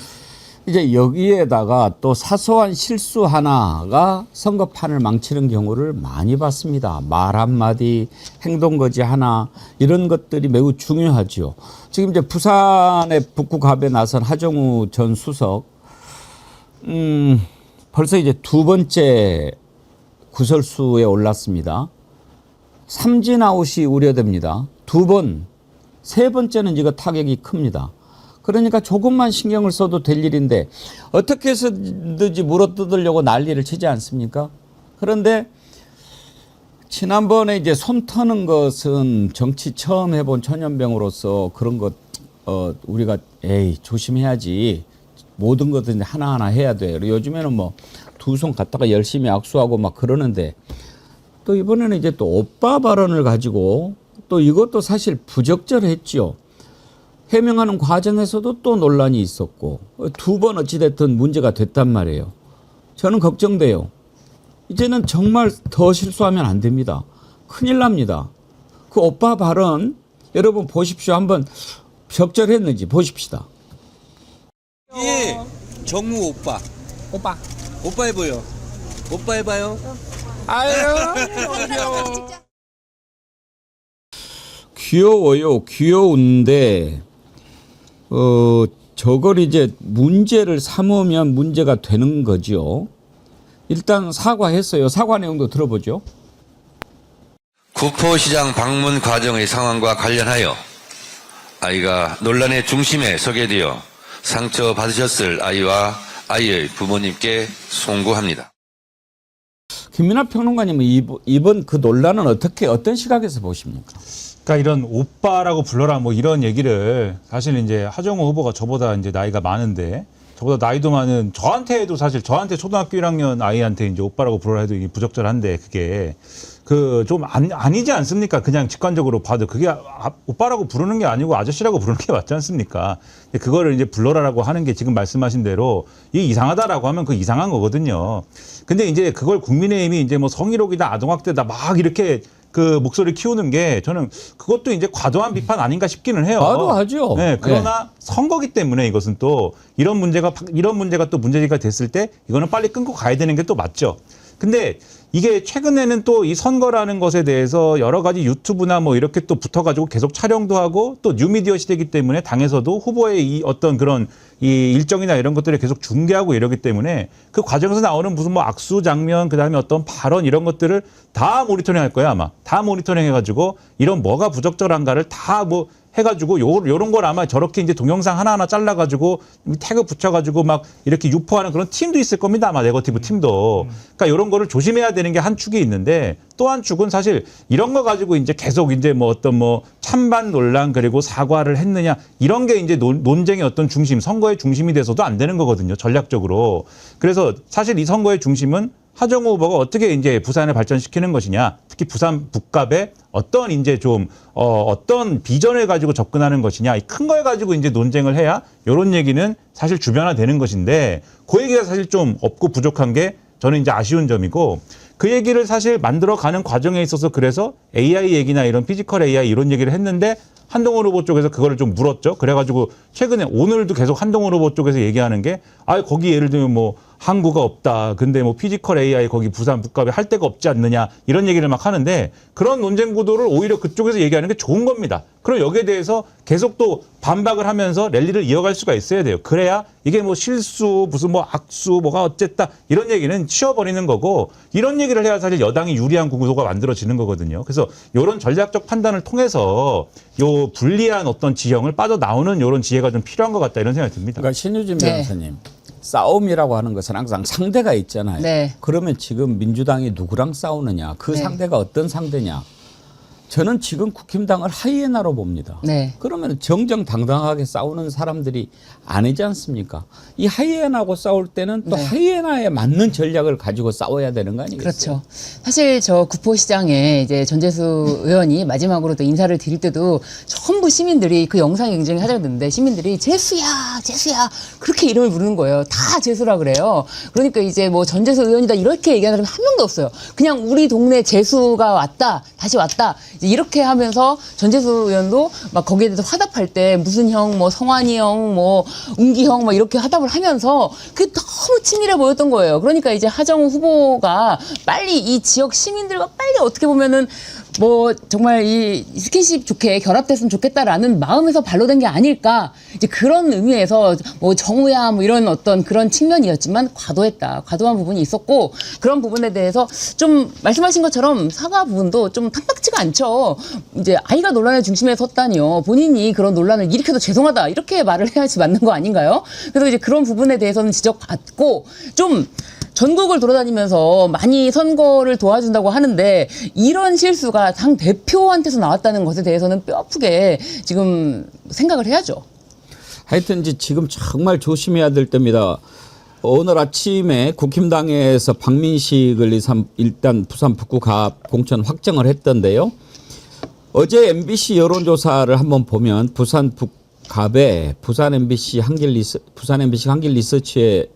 [SPEAKER 1] 이제 여기에다가 또 사소한 실수 하나가 선거판을 망치는 경우를 많이 봤습니다. 말 한마디, 행동거지 하나 이런 것들이 매우 중요하죠. 지금 이제 부산의 북구갑에 나선 하정우 전 수석 벌써 이제 2번째 구설수에 올랐습니다. 삼진 아웃이 우려됩니다. 2번 세 번째는 이거 타격이 큽니다. 그러니까 조금만 신경을 써도 될 일인데 어떻게 해서든지 물어뜯으려고 난리를 치지 않습니까? 그런데 지난번에 이제 손 터는 것은 정치 처음 해본 천연병으로서 그런 것 우리가 조심해야지. 모든 것은 하나하나 해야 돼. 요즘에는 뭐 두 손 갖다가 열심히 악수하고 막 그러는데 또 이번에는 이제 또 오빠 발언을 가지고 또 이것도 사실 부적절했죠. 해명하는 과정에서도 또 논란이 있었고 두 번 어찌됐든 문제가 됐단 말이에요. 저는 걱정돼요. 이제는 정말 더 실수하면 안 됩니다. 큰일 납니다. 그 오빠 발언 여러분 보십시오. 한번 적절했는지 보십시다.
[SPEAKER 7] 예, 정무 오빠. 오빠 해봐요. 오빠 해봐요.
[SPEAKER 1] 귀여워요. 귀여운데 저걸 이제 문제를 삼으면 문제가 되는 거죠. 일단 사과했어요. 사과 내용도 들어보죠.
[SPEAKER 8] 구포시장 방문 과정의 상황과 관련하여 아이가 논란의 중심에 서게 되어 상처받으셨을 아이와 아이의 부모님께 송구합니다.
[SPEAKER 1] 김민하 평론가님은 이번 그 논란은 어떤 시각에서 보십니까?
[SPEAKER 2] 그러니까 이런 오빠라고 불러라 뭐 이런 얘기를 사실 이제 하정우 후보가 저보다 이제 나이가 많은데 저보다 나이도 많은 저한테 초등학교 1학년 아이한테 이제 오빠라고 부르라 해도 이게 부적절한데 그게 그 좀 아니지 않습니까? 그냥 직관적으로 봐도 그게 오빠라고 부르는 게 아니고 아저씨라고 부르는 게 맞지 않습니까? 그거를 이제 불러라라고 하는 게 지금 말씀하신 대로 이게 이상하다라고 하면 그 이상한 거거든요. 근데 이제 그걸 국민의힘이 이제 뭐 성희롱이다 아동학대다 막 이렇게 그 목소리를 키우는 게 저는 그것도 이제 과도한 비판 아닌가 싶기는 해요.
[SPEAKER 1] 과도하죠.
[SPEAKER 2] 네, 그러나 선거기 때문에 이것은 또 이런 문제가 또 문제가 됐을 때 이거는 빨리 끊고 가야 되는 게 또 맞죠. 근데 이게 최근에는 또 이 선거라는 것에 대해서 여러 가지 유튜브나 뭐 이렇게 또 붙어가지고 계속 촬영도 하고 또 뉴미디어 시대이기 때문에 당에서도 후보의 이 어떤 그런 이 일정이나 이런 것들을 계속 중계하고 이러기 때문에 그 과정에서 나오는 무슨 뭐 악수 장면 그다음에 어떤 발언 이런 것들을 다 모니터링 할 거야 아마. 다 모니터링 해가지고 이런 뭐가 부적절한가를 다 뭐 해가지고 요런 걸 아마 저렇게 이제 동영상 하나하나 잘라가지고 태그 붙여가지고 막 이렇게 유포하는 그런 팀도 있을 겁니다. 아마 네거티브 팀도. 그러니까 요런 거를 조심해야 되는 게 한 축이 있는데 또 한 축은 사실 이런 거 가지고 이제 계속 이제 뭐 어떤 뭐 찬반 논란 그리고 사과를 했느냐 이런 게 이제 논쟁의 어떤 중심, 선거의 중심이 돼서도 안 되는 거거든요. 전략적으로. 그래서 사실 이 선거의 중심은 하정우 후보가 어떻게 이제 부산을 발전시키는 것이냐, 특히 부산 북갑에 어떤 이제 좀 어떤 비전을 가지고 접근하는 것이냐, 이 큰 걸 가지고 이제 논쟁을 해야 이런 얘기는 사실 주변화되는 것인데 그 얘기가 사실 좀 없고 부족한 게 저는 이제 아쉬운 점이고 그 얘기를 사실 만들어가는 과정에 있어서 그래서 AI 얘기나 이런 피지컬 AI 이런 얘기를 했는데 한동훈 후보 쪽에서 그거를 좀 물었죠. 그래가지고 최근에 오늘도 계속 한동훈 후보 쪽에서 얘기하는 게 거기 예를 들면 뭐 항구가 없다. 근데 뭐 피지컬 AI 거기 부산 북갑에 할 데가 없지 않느냐 이런 얘기를 막 하는데 그런 논쟁 구도를 오히려 그쪽에서 얘기하는 게 좋은 겁니다. 그럼 여기에 대해서 계속 또 반박을 하면서 랠리를 이어갈 수가 있어야 돼요. 그래야 이게 뭐 실수 무슨 뭐 악수 뭐가 어쨌다 이런 얘기는 치워버리는 거고 이런 얘기를 해야 사실 여당이 유리한 구도가 만들어지는 거거든요. 그래서 이런 전략적 판단을 통해서 요 불리한 어떤 지형을 빠져나오는 이런 지혜가 좀 필요한 것 같다 이런 생각이 듭니다.
[SPEAKER 1] 그러니까 신유진 변호사님. 싸움이라고 하는 것은 항상 상대가 있잖아요.
[SPEAKER 3] 네.
[SPEAKER 1] 그러면 지금 민주당이 누구랑 싸우느냐, 그
[SPEAKER 3] 네.
[SPEAKER 1] 상대가 어떤 상대냐. 저는 지금 국힘당을 하이에나로 봅니다.
[SPEAKER 3] 네.
[SPEAKER 1] 그러면 정정당당하게 싸우는 사람들이 아니지 않습니까? 이 하이에나하고 싸울 때는 또
[SPEAKER 3] 네.
[SPEAKER 1] 하이에나에 맞는 전략을 가지고 싸워야 되는 거 아니겠어요?
[SPEAKER 3] 그렇죠. 사실 저 구포시장에 이제 전재수 의원이 마지막으로 또 인사를 드릴 때도 전부 시민들이 그 영상이 굉장히 화제됐는데 시민들이 재수야, 재수야 그렇게 이름을 부르는 거예요. 다 재수라 그래요. 그러니까 이제 뭐 전재수 의원이다 이렇게 얘기하는 사람이 한 명도 없어요. 그냥 우리 동네 재수가 왔다, 다시 왔다. 이렇게 하면서 전재수 의원도 막 거기에 대해서 화답할 때 무슨 형, 뭐 성환이 형, 뭐 웅기 형, 뭐 이렇게 화답을 하면서 그게 너무 친밀해 보였던 거예요. 그러니까 이제 하정우 후보가 빨리 이 지역 시민들과 빨리 어떻게 보면은 뭐 정말 이 스킨십 좋게 결합됐으면 좋겠다라는 마음에서 반로된 게 아닐까 이제 그런 의미에서 뭐 정우야 뭐 이런 어떤 그런 측면이었지만 과도한 부분이 있었고 그런 부분에 대해서 좀 말씀하신 것처럼 사과 부분도 좀 탐탁지가 않죠. 이제 아이가 논란의 중심에 섰다니요. 본인이 그런 논란을 일으켜서 죄송하다 이렇게 말을 해야지 맞는 거 아닌가요? 그래서 이제 그런 부분에 대해서는 지적받고 좀 전국을 돌아다니면서 많이 선거를 도와준다고 하는데 이런 실수가 당 대표한테서 나왔다는 것에 대해서는 뼈아프게 지금 생각을 해야죠.
[SPEAKER 1] 하여튼 이제 지금 정말 조심해야 될 때입니다. 오늘 아침에 국힘당에서 박민식을 일단 부산 북구갑 공천 확정을 했던데요. 어제 MBC 여론조사를 한번 보면 부산 북갑에 부산 MBC 한길 리서치에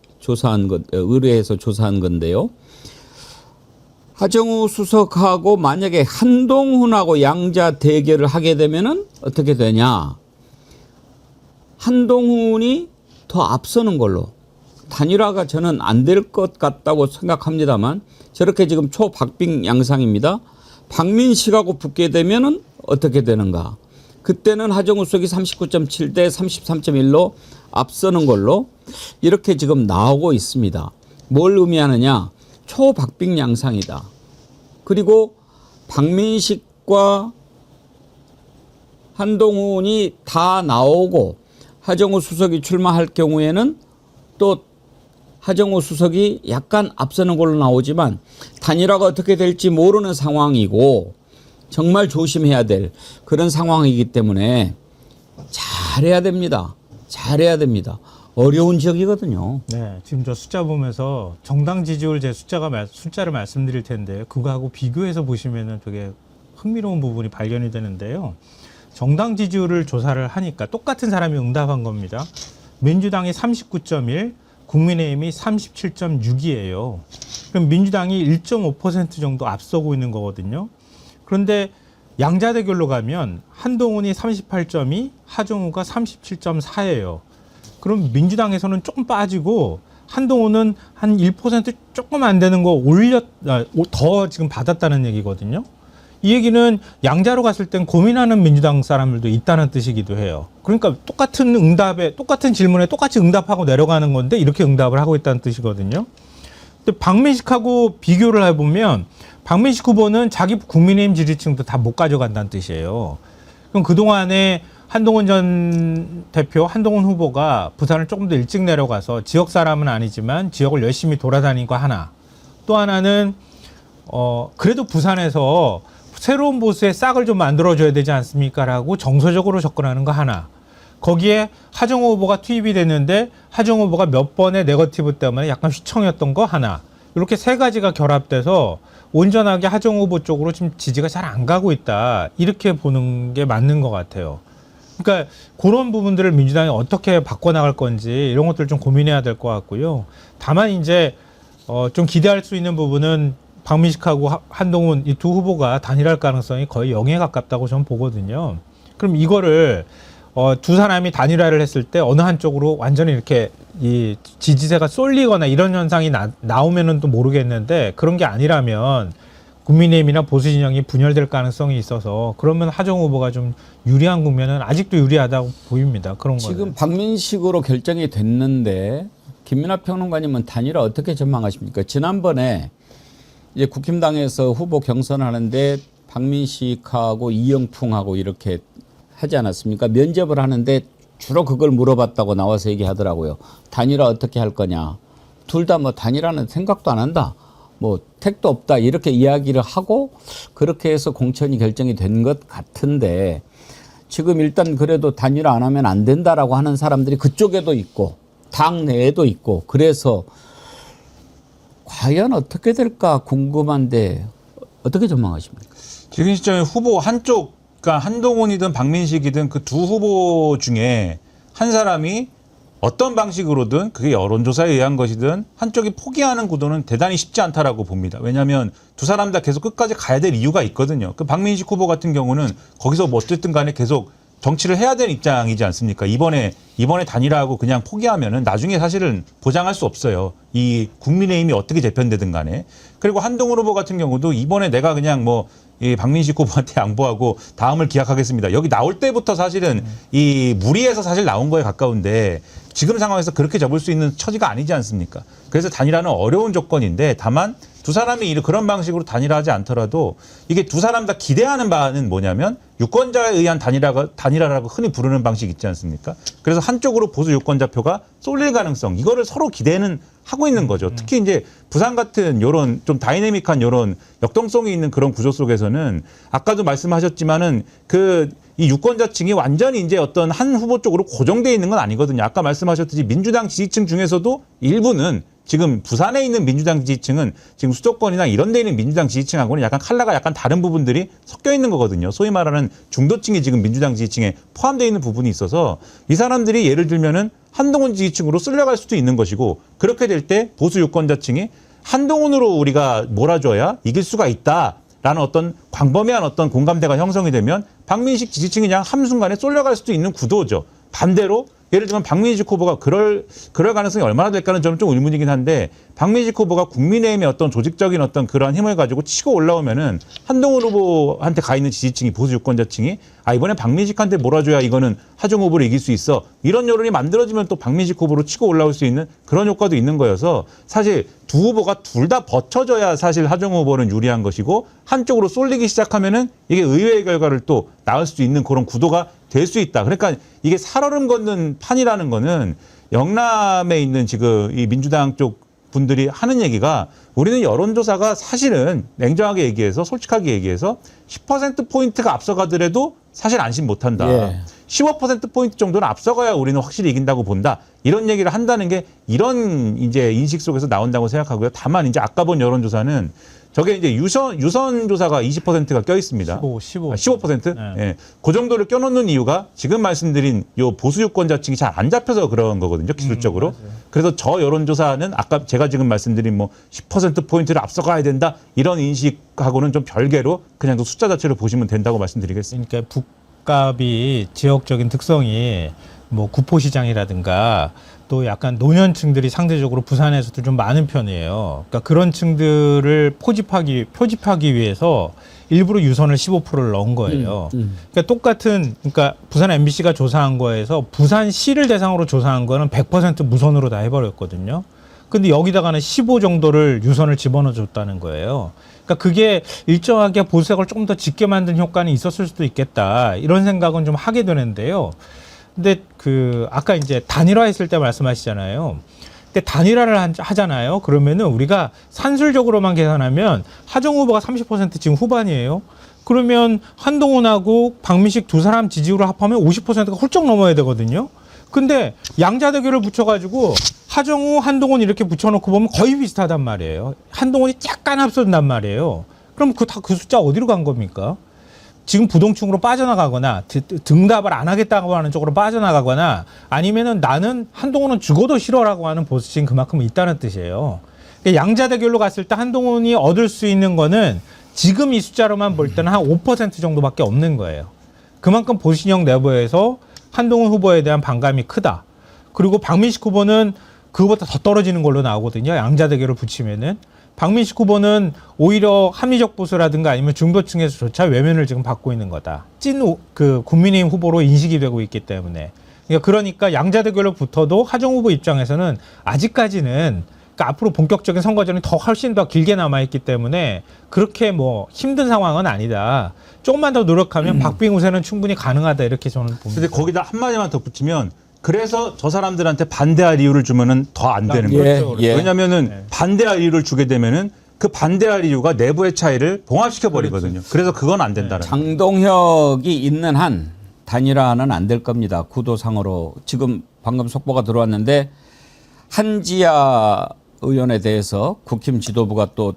[SPEAKER 1] 의뢰해서 조사한 건데요. 하정우 수석하고 만약에 한동훈하고 양자 대결을 하게 되면은 어떻게 되냐? 한동훈이 더 앞서는 걸로. 단일화가 저는 안 될 것 같다고 생각합니다만 저렇게 지금 초박빙 양상입니다. 박민식하고 붙게 되면은 어떻게 되는가? 그때는 하정우 수석이 39.7대 33.1로 앞서는 걸로 이렇게 지금 나오고 있습니다. 뭘 의미하느냐? 초박빙 양상이다. 그리고 박민식과 한동훈이 다 나오고 하정우 수석이 출마할 경우에는 또 하정우 수석이 약간 앞서는 걸로 나오지만 단일화가 어떻게 될지 모르는 상황이고 정말 조심해야 될 그런 상황이기 때문에 잘해야 됩니다. 잘해야 됩니다. 어려운 지역이거든요.
[SPEAKER 4] 네, 지금 저 숫자 보면서 정당 지지율 제 숫자를 말씀드릴 텐데 그거하고 비교해서 보시면은 되게 흥미로운 부분이 발견이 되는데요. 정당 지지율을 조사를 하니까 똑같은 사람이 응답한 겁니다. 민주당이 39.1, 국민의힘이 37.6이에요. 그럼 민주당이 1.5% 정도 앞서고 있는 거거든요. 그런데 양자 대결로 가면 한동훈이 38.2, 하정우가 37.4예요. 그럼 민주당에서는 조금 빠지고 한동훈은 한 1% 조금 안 되는 거 더 지금 받았다는 얘기거든요. 이 얘기는 양자로 갔을 땐 고민하는 민주당 사람들도 있다는 뜻이기도 해요. 그러니까 똑같은 질문에 똑같이 응답하고 내려가는 건데 이렇게 응답을 하고 있다는 뜻이거든요. 근데 박민식하고 비교를 해보면 박민식 후보는 자기 국민의힘 지지층도 다 못 가져간다는 뜻이에요. 그럼 그동안에 한동훈 전 대표, 한동훈 후보가 부산을 조금 더 일찍 내려가서 지역 사람은 아니지만 지역을 열심히 돌아다닌 거 하나. 또 하나는 그래도 부산에서 새로운 보수의 싹을 좀 만들어줘야 되지 않습니까라고 정서적으로 접근하는 거 하나. 거기에 하정우 후보가 투입이 됐는데 하정우 후보가 몇 번의 네거티브 때문에 약간 휘청였던 거 하나. 이렇게 세 가지가 결합돼서 온전하게 하정우 후보 쪽으로 지금 지지가 잘 안 가고 있다. 이렇게 보는 게 맞는 것 같아요. 그러니까 그런 부분들을 민주당이 어떻게 바꿔나갈 건지 이런 것들을 좀 고민해야 될 것 같고요. 다만 이제 좀 기대할 수 있는 부분은 박민식하고 한동훈 이 두 후보가 단일할 가능성이 거의 0에 가깝다고 저는 보거든요. 그럼 이거를 두 사람이 단일화를 했을 때 어느 한쪽으로 완전히 이렇게 이 지지세가 쏠리거나 이런 현상이 나오면은 또 모르겠는데 그런 게 아니라면 국민의힘이나 보수 진영이 분열될 가능성이 있어서 그러면 하정우 후보가 좀 유리한 국면은 아직도 유리하다고 보입니다. 그런 거
[SPEAKER 1] 지금 박민식으로 결정이 됐는데 김민하 평론가님은 단일화 어떻게 전망하십니까? 지난번에 이제 국힘당에서 후보 경선하는데 박민식하고 이영풍하고 이렇게 하지 않았습니까? 면접을 하는데 주로 그걸 물어봤다고 나와서 얘기하더라고요. 단일화 어떻게 할 거냐. 둘 다 뭐 단일화는 생각도 안 한다. 뭐 택도 없다. 이렇게 이야기를 하고 그렇게 해서 공천이 결정이 된 것 같은데 지금 일단 그래도 단일화 안 하면 안 된다라고 하는 사람들이 그쪽에도 있고 당 내에도 있고 그래서 과연 어떻게 될까 궁금한데 어떻게 전망하십니까?
[SPEAKER 2] 지금 시점에 후보 한쪽, 그러니까 한동훈이든 박민식이든 그 두 후보 중에 한 사람이 어떤 방식으로든 그게 여론조사에 의한 것이든 한쪽이 포기하는 구도는 대단히 쉽지 않다라고 봅니다. 왜냐하면 두 사람 다 계속 끝까지 가야 될 이유가 있거든요. 그 박민식 후보 같은 경우는 거기서 뭐 어쨌든 간에 계속 정치를 해야 되는 입장이지 않습니까? 이번에 단일화하고 그냥 포기하면은 나중에 사실은 보장할 수 없어요. 이 국민의힘이 어떻게 재편되든 간에. 그리고 한동훈 후보 같은 경우도 이번에 내가 그냥 뭐 이 박민식 후보한테 양보하고 다음을 기약하겠습니다. 여기 나올 때부터 사실은 이 무리해서 사실 나온 거에 가까운데 지금 상황에서 그렇게 접을 수 있는 처지가 아니지 않습니까? 그래서 단일화는 어려운 조건인데 다만 두 사람이 그런 방식으로 단일화하지 않더라도 이게 두 사람 다 기대하는 바는 뭐냐면 유권자에 의한 단일화라고 흔히 부르는 방식 있지 않습니까? 그래서 한쪽으로 보수 유권자 표가 쏠릴 가능성 이거를 서로 기대는 하고 있는 거죠. 특히 이제 부산 같은 요런 좀 다이내믹한 요런 역동성이 있는 그런 구조 속에서는 아까도 말씀하셨지만은 이 유권자층이 완전히 이제 어떤 한 후보 쪽으로 고정돼 있는 건 아니거든요. 아까 말씀하셨듯이 민주당 지지층 중에서도 일부는 지금 부산에 있는 민주당 지지층은 지금 수도권이나 이런 데 있는 민주당 지지층하고는 약간 컬러가 약간 다른 부분들이 섞여 있는 거거든요. 소위 말하는 중도층이 지금 민주당 지지층에 포함되어 있는 부분이 있어서 이 사람들이 예를 들면은 한동훈 지지층으로 쓸려갈 수도 있는 것이고 그렇게 될 때 보수 유권자층이 한동훈으로 우리가 몰아줘야 이길 수가 있다라는 어떤 광범위한 어떤 공감대가 형성이 되면 박민식 지지층이 그냥 한순간에 쏠려갈 수도 있는 구도죠. 반대로 예를 들면 박민식 후보가 그럴 가능성이 얼마나 될까는 저는 좀 의문이긴 한데 박민식 후보가 국민의힘의 어떤 조직적인 어떤 그러한 힘을 가지고 치고 올라오면은 한동훈 후보한테 가 있는 지지층이 보수 유권자층이 이번에 박민식한테 몰아줘야 이거는 하정 후보를 이길 수 있어 이런 여론이 만들어지면 또 박민식 후보로 치고 올라올 수 있는 그런 효과도 있는 거여서 사실 두 후보가 둘 다 버텨줘야 사실 하정 후보는 유리한 것이고 한쪽으로 쏠리기 시작하면은 이게 의외의 결과를 또 낳을 수 있는 그런 구도가 될 수 있다. 그러니까 이게 살얼음 걷는 판이라는 거는 영남에 있는 지금 이 민주당 쪽 분들이 하는 얘기가 우리는 여론조사가 사실은 냉정하게 얘기해서 솔직하게 얘기해서 10%포인트가 앞서가더라도 사실 안심 못한다.
[SPEAKER 1] 예.
[SPEAKER 2] 15%포인트 정도는 앞서가야 우리는 확실히 이긴다고 본다. 이런 얘기를 한다는 게 이런 이제 인식 속에서 나온다고 생각하고요. 다만 이제 아까 본 여론조사는 저게 이제 유선 조사가 20%가 껴 있습니다. 15%?
[SPEAKER 4] 네.
[SPEAKER 2] 예. 그 정도를 껴놓는 이유가 지금 말씀드린 요 보수 유권자층이 잘 안 잡혀서 그런 거거든요. 기술적으로. 그래서 저 여론조사는 아까 제가 지금 말씀드린 뭐 10%포인트를 앞서가야 된다. 이런 인식하고는 좀 별개로 그냥 그 숫자 자체를 보시면 된다고 말씀드리겠습니다.
[SPEAKER 4] 그러니까 북갑이 지역적인 특성이 뭐 구포시장이라든가 또 약간 노년층들이 상대적으로 부산에서도 좀 많은 편이에요. 그러니까 그런 층들을 표집하기 위해서 일부러 유선을 15%를 넣은 거예요. 그러니까 똑같은 그러니까 부산 MBC가 조사한 거에서 부산시를 대상으로 조사한 거는 100% 무선으로 다 해버렸거든요. 근데 여기다가는 15 정도를 유선을 집어넣어 줬다는 거예요. 그러니까 그게 일정하게 보수색을 조금 더 짙게 만든 효과는 있었을 수도 있겠다. 이런 생각은 좀 하게 되는데요. 근데 아까 이제 단일화했을 때 말씀하시잖아요. 근데 단일화를 하잖아요. 그러면은 우리가 산술적으로만 계산하면 하정 후보가 30% 지금 후반이에요. 그러면 한동훈하고 박민식 두 사람 지지율을 합하면 50%가 훌쩍 넘어야 되거든요. 근데 양자 대결을 붙여가지고 하정우, 한동훈 이렇게 붙여놓고 보면 거의 비슷하단 말이에요. 한동훈이 약간 앞선단 말이에요. 그럼 그 숫자 어디로 간 겁니까? 지금 부동층으로 빠져나가거나 등답을 안 하겠다고 하는 쪽으로 빠져나가거나 아니면은 나는 한동훈은 죽어도 싫어라고 하는 보수층이 그만큼 있다는 뜻이에요. 양자 대결로 갔을 때 한동훈이 얻을 수 있는 거는 지금 이 숫자로만 볼 때는 한 5% 정도밖에 없는 거예요. 그만큼 보수진영 내부에서 한동훈 후보에 대한 반감이 크다. 그리고 박민식 후보는 그거보다 더 떨어지는 걸로 나오거든요. 양자 대결을 붙이면은. 박민식 후보는 오히려 합리적 보수라든가 아니면 중도층에서조차 외면을 지금 받고 있는 거다. 국민의힘 후보로 인식이 되고 있기 때문에. 그러니까 양자 대결로 붙어도 하정 후보 입장에서는 아직까지는 그러니까 앞으로 본격적인 선거전이 더 훨씬 더 길게 남아있기 때문에 그렇게 뭐 힘든 상황은 아니다. 조금만 더 노력하면 박빙 우세는 충분히 가능하다. 이렇게 저는 봅니다.
[SPEAKER 2] 근데 거기다 한마디만 더 붙이면 그래서 저 사람들한테 반대할 이유를 주면은 더 안 되는
[SPEAKER 1] 예,
[SPEAKER 2] 거예요.
[SPEAKER 1] 예.
[SPEAKER 2] 왜냐면은 반대할 이유를 주게 되면은 그 반대할 이유가 내부의 차이를 봉합시켜 버리거든요. 그래서 그건 안 된다는 거예요.
[SPEAKER 1] 장동혁이 있는 한 단일화는 안 될 겁니다. 구도상으로. 지금 방금 속보가 들어왔는데 한지아 의원에 대해서 국힘 지도부가 또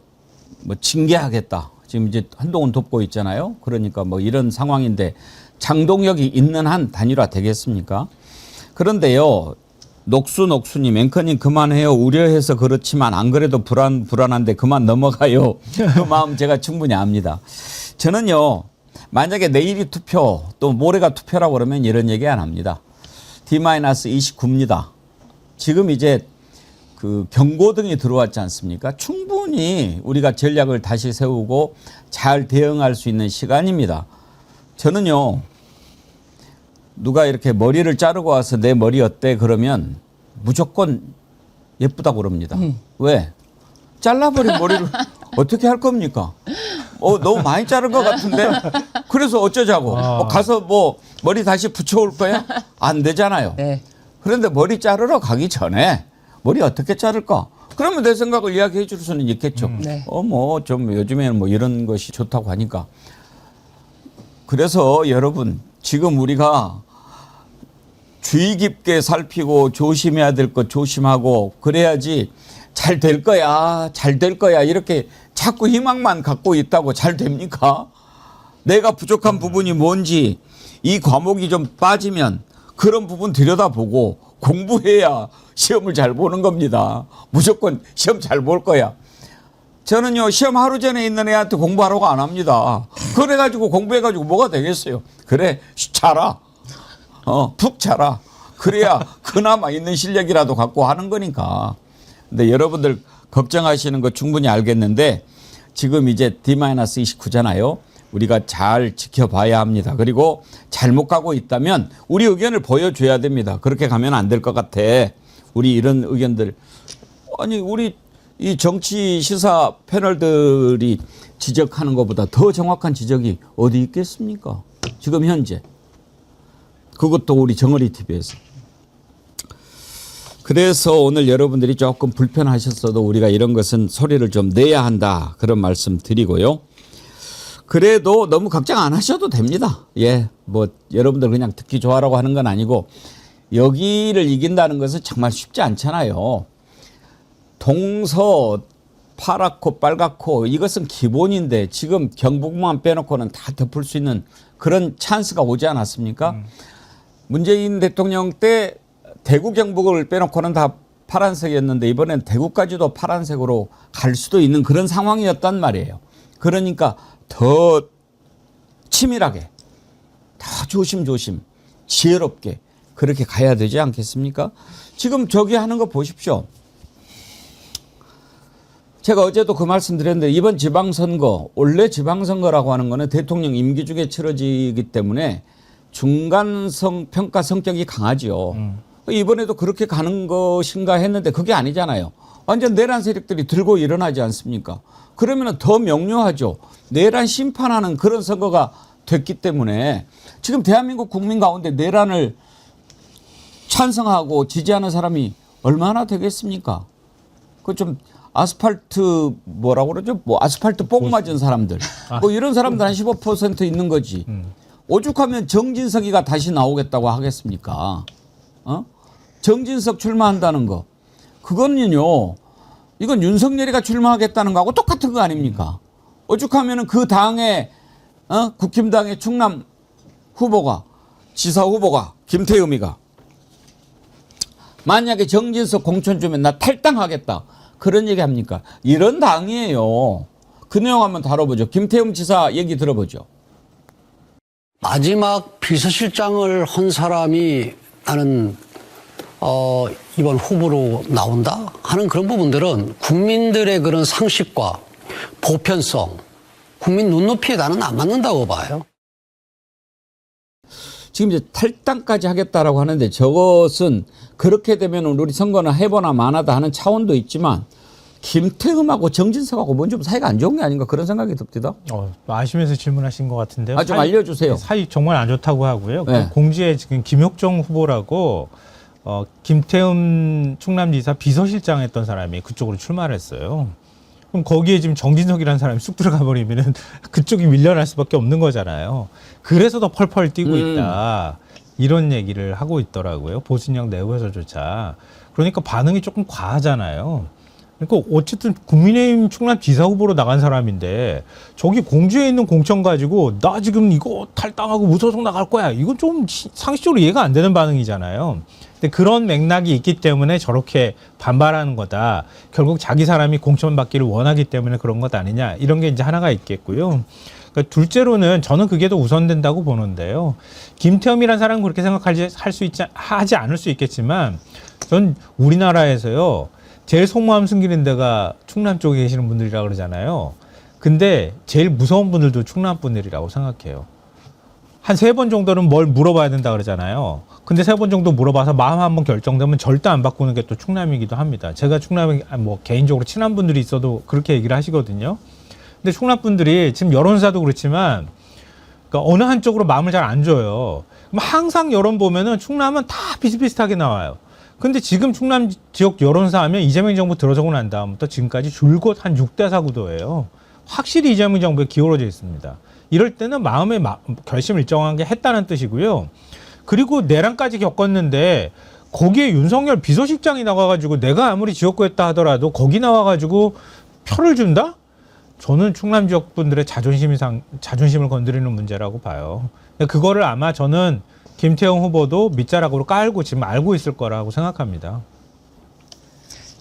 [SPEAKER 1] 뭐 징계하겠다. 지금 이제 한동훈 돕고 있잖아요. 그러니까 뭐 이런 상황인데 장동혁이 있는 한 단일화 되겠습니까? 그런데요. 녹수님 앵커님 그만해요. 우려해서 그렇지만 안 그래도 불안한데 그만 넘어가요. 그 마음 제가 충분히 압니다. 저는요. 만약에 내일이 투표 또 모레가 투표라고 그러면 이런 얘기 안 합니다. D-29입니다. 지금 이제 그 경고등이 들어왔지 않습니까? 충분히 우리가 전략을 다시 세우고 잘 대응할 수 있는 시간입니다. 저는요, 누가 이렇게 머리를 자르고 와서 내 머리 어때? 그러면 무조건 예쁘다고 그럽니다. 왜? 잘라버린 머리를 어떻게 할 겁니까? 너무 많이 자른 것 같은데? 그래서 어쩌자고? 가서 뭐 머리 다시 붙여올 거야? 안 되잖아요.
[SPEAKER 3] 네.
[SPEAKER 1] 그런데 머리 자르러 가기 전에 머리 어떻게 자를까? 그러면 내 생각을 이야기해 줄 수는 있겠죠.
[SPEAKER 3] 네.
[SPEAKER 1] 뭐 좀 요즘에는 뭐 이런 것이 좋다고 하니까. 그래서 여러분 지금 우리가 주의 깊게 살피고 조심해야 될 것 조심하고 그래야지 잘 될 거야, 잘 될 거야 이렇게 자꾸 희망만 갖고 있다고 잘 됩니까? 내가 부족한 부분이 뭔지 이 과목이 좀 빠지면 그런 부분 들여다보고 공부해야 시험을 잘 보는 겁니다. 무조건 시험 잘 볼 거야. 저는요 시험 하루 전에 있는 애한테 공부하라고 안 합니다. 그래가지고 공부해가지고 뭐가 되겠어요. 그래 자라. 푹 자라. 그래야 그나마 있는 실력이라도 갖고 하는 거니까. 근데 여러분들 걱정하시는 거 충분히 알겠는데 지금 이제 D-29잖아요. 우리가 잘 지켜봐야 합니다. 그리고 잘못 가고 있다면 우리 의견을 보여줘야 됩니다. 그렇게 가면 안 될 것 같아. 우리 이런 의견들. 아니 우리 이 정치 시사 패널들이 지적하는 것보다 더 정확한 지적이 어디 있겠습니까? 지금 현재. 그것도 우리 정어리 TV에서. 그래서 오늘 여러분들이 조금 불편하셨어도 우리가 이런 것은 소리를 좀 내야 한다. 그런 말씀 드리고요. 그래도 너무 걱정 안 하셔도 됩니다. 예, 뭐 여러분들 그냥 듣기 좋아라고 하는 건 아니고 여기를 이긴다는 것은 정말 쉽지 않잖아요. 동서 파랗고 빨갛고 이것은 기본인데 지금 경북만 빼놓고는 다 덮을 수 있는 그런 찬스가 오지 않았습니까? 문재인 대통령 때 대구 경북을 빼놓고는 다 파란색이었는데 이번엔 대구까지도 파란색으로 갈 수도 있는 그런 상황이었단 말이에요. 그러니까 더 치밀하게 더 조심조심 지혜롭게 그렇게 가야 되지 않겠습니까? 지금 저기 하는 거 보십시오. 제가 어제도 그 말씀 드렸는데 이번 지방선거 원래 지방선거라고 하는 거는 대통령 임기 중에 치러지기 때문에 중간성 평가 성격이 강하죠. 이번에도 그렇게 가는 것인가 했는데 그게 아니잖아요. 완전 내란 세력들이 들고 일어나지 않습니까? 그러면 더 명료하죠. 내란 심판하는 그런 선거가 됐기 때문에 지금 대한민국 국민 가운데 내란을 찬성하고 지지하는 사람이 얼마나 되겠습니까? 그 좀 아스팔트 뭐라고 그러죠? 뭐 아스팔트 뽕 맞은 사람들. 뭐 이런 사람들 한 15% 있는 거지. 오죽하면 정진석이가 다시 나오겠다고 하겠습니까? 정진석 출마한다는 거. 그거는요. 이건 윤석열이가 출마하겠다는 거하고 똑같은 거 아닙니까? 오죽하면은 그 당의 국힘당의 충남 후보가 지사 후보가 김태흠이가 만약에 정진석 공천 주면 나 탈당하겠다. 그런 얘기 합니까? 이런 당이에요. 그 내용 한번 다뤄보죠. 김태흠 지사 얘기 들어보죠.
[SPEAKER 9] 마지막 비서실장을 한 사람이 나는 이번 후보로 나온다 하는 그런 부분들은 국민들의 그런 상식과 보편성, 국민 눈높이에 나는 안 맞는다고 봐요.
[SPEAKER 1] 지금 이제 탈당까지 하겠다라고 하는데 저것은 그렇게 되면 우리 선거는 해보나 마나다 하는 차원도 있지만 김태흠하고 정진석하고 뭔 좀 사이가 안 좋은 게 아닌가 그런 생각이 듭니다.
[SPEAKER 4] 아시면서 질문하신 것 같은데요.
[SPEAKER 1] 좀 알려주세요.
[SPEAKER 4] 사이 정말 안 좋다고 하고요.
[SPEAKER 1] 네.
[SPEAKER 4] 그 공지에 지금 김혁정 후보라고 김태흠 충남지사 비서실장 했던 사람이 그쪽으로 출마를 했어요. 그럼 거기에 지금 정진석이라는 사람이 쑥 들어가 버리면은 그쪽이 밀려날 수밖에 없는 거잖아요. 그래서 더 펄펄 뛰고 있다. 이런 얘기를 하고 있더라고요. 보수진영 내부에서조차. 그러니까 반응이 조금 과하잖아요. 그러니까 어쨌든 국민의힘 충남지사 후보로 나간 사람인데 저기 공주에 있는 공천 가지고 나 지금 이거 탈당하고 무소속 나갈 거야. 이건 좀 상식적으로 이해가 안 되는 반응이잖아요. 근데 그런 맥락이 있기 때문에 저렇게 반발하는 거다. 결국 자기 사람이 공천 받기를 원하기 때문에 그런 것 아니냐. 이런 게 이제 하나가 있겠고요. 그러니까 둘째로는 저는 그게 더 우선된다고 보는데요. 김태흠이라는 사람은 그렇게 생각하지 않을 수 있겠지만 전 우리나라에서요. 제일 속마음 숨기는 데가 충남 쪽에 계시는 분들이라 그러잖아요. 근데 제일 무서운 분들도 충남 분들이라고 생각해요. 한 3번 정도는 뭘 물어봐야 된다 그러잖아요. 근데 3번 정도 물어봐서 마음 한번 결정되면 절대 안 바꾸는 게 또 충남이기도 합니다. 제가 충남에 뭐 개인적으로 친한 분들이 있어도 그렇게 얘기를 하시거든요. 근데 충남 분들이 지금 여론사도 그렇지만 그러니까 어느 한쪽으로 마음을 잘 안 줘요. 항상 여론 보면은 충남은 다 비슷비슷하게 나와요. 근데 지금 충남 지역 여론사 하면 이재명 정부 들어서고 난 다음부터 지금까지 줄곧 한 6대4 구도예요. 확실히 이재명 정부에 기울어져 있습니다. 이럴 때는 마음의 결심을 일정하게 했다는 뜻이고요. 그리고 내란까지 겪었는데 거기에 윤석열 비서실장이 나와가지고 내가 아무리 지역구였다 하더라도 거기 나와가지고 표를 준다? 저는 충남 지역 분들의 자존심을 건드리는 문제라고 봐요. 그거를 아마 저는 김태형 후보도 밑자락으로 깔고 지금 알고 있을 거라고 생각합니다.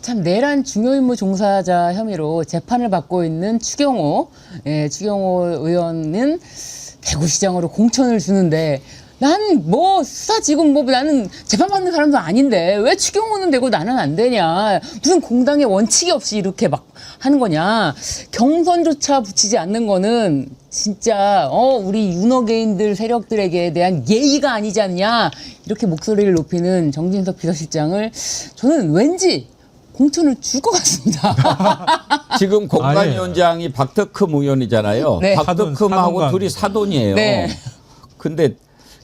[SPEAKER 3] 참 내란 중요임무 종사자 혐의로 재판을 받고 있는 추경호 의원은 대구시장으로 공천을 주는데 난 뭐 수사 지금 뭐 나는 재판받는 사람도 아닌데 왜 추경호는 되고 나는 안 되냐. 무슨 공당의 원칙이 없이 이렇게 막 하는 거냐. 경선조차 붙이지 않는 거는 진짜 우리 윤어게인들 세력들에게 대한 예의가 아니지 않냐. 이렇게 목소리를 높이는 정진석 비서실장을 저는 왠지 공천을 줄 것 같습니다.
[SPEAKER 1] 지금 공관위원장이 박덕흠 의원이잖아요.
[SPEAKER 3] 네.
[SPEAKER 1] 박덕흠하고 둘이 사돈이에요.
[SPEAKER 3] 네.
[SPEAKER 1] 근데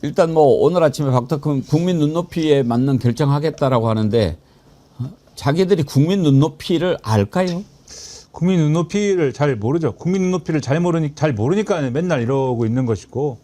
[SPEAKER 1] 일단 뭐 오늘 아침에 박덕흠 국민 눈높이에 맞는 결정하겠다라고 하는데 자기들이 국민 눈높이를 알까요?
[SPEAKER 2] 국민 눈높이를 잘 모르죠. 국민 눈높이를 잘 모르니까 맨날 이러고 있는 것이고.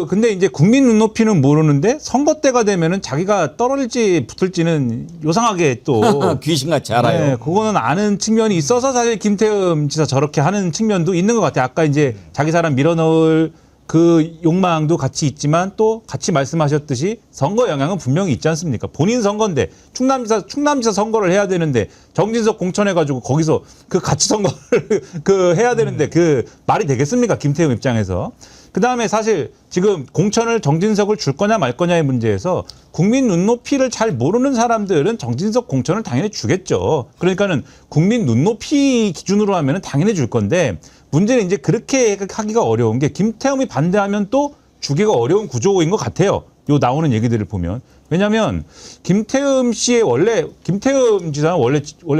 [SPEAKER 2] 근데 이제 국민 눈높이는 모르는데 선거 때가 되면은 자기가 떨어질지 붙을지는 요상하게 또
[SPEAKER 1] 귀신같이 알아요.
[SPEAKER 2] 네, 그거는 아는 측면이 있어서 사실 김태흠 지사 저렇게 하는 측면도 있는 것 같아요. 아까 이제 자기 사람 밀어넣을 그 욕망도 같이 있지만 또 같이 말씀하셨듯이 선거 영향은 분명히 있지 않습니까? 본인 선거인데 충남지사 선거를 해야 되는데 정진석 공천해가지고 거기서 그 같이 선거를 해야 되는데 그 말이 되겠습니까? 김태흠 입장에서. 그 다음에 사실 지금 공천을 정진석을 줄 거냐 말 거냐의 문제에서 국민 눈높이를 잘 모르는 사람들은 정진석 공천을 당연히 주겠죠. 그러니까는 국민 눈높이 기준으로 하면은 당연히 줄 건데 문제는 이제 그렇게 하기가 어려운 게 김태흠이 반대하면 또 주기가 어려운 구조인 것 같아요. 요 나오는 얘기들을 보면. 왜냐하면 김태흠 지사는 원래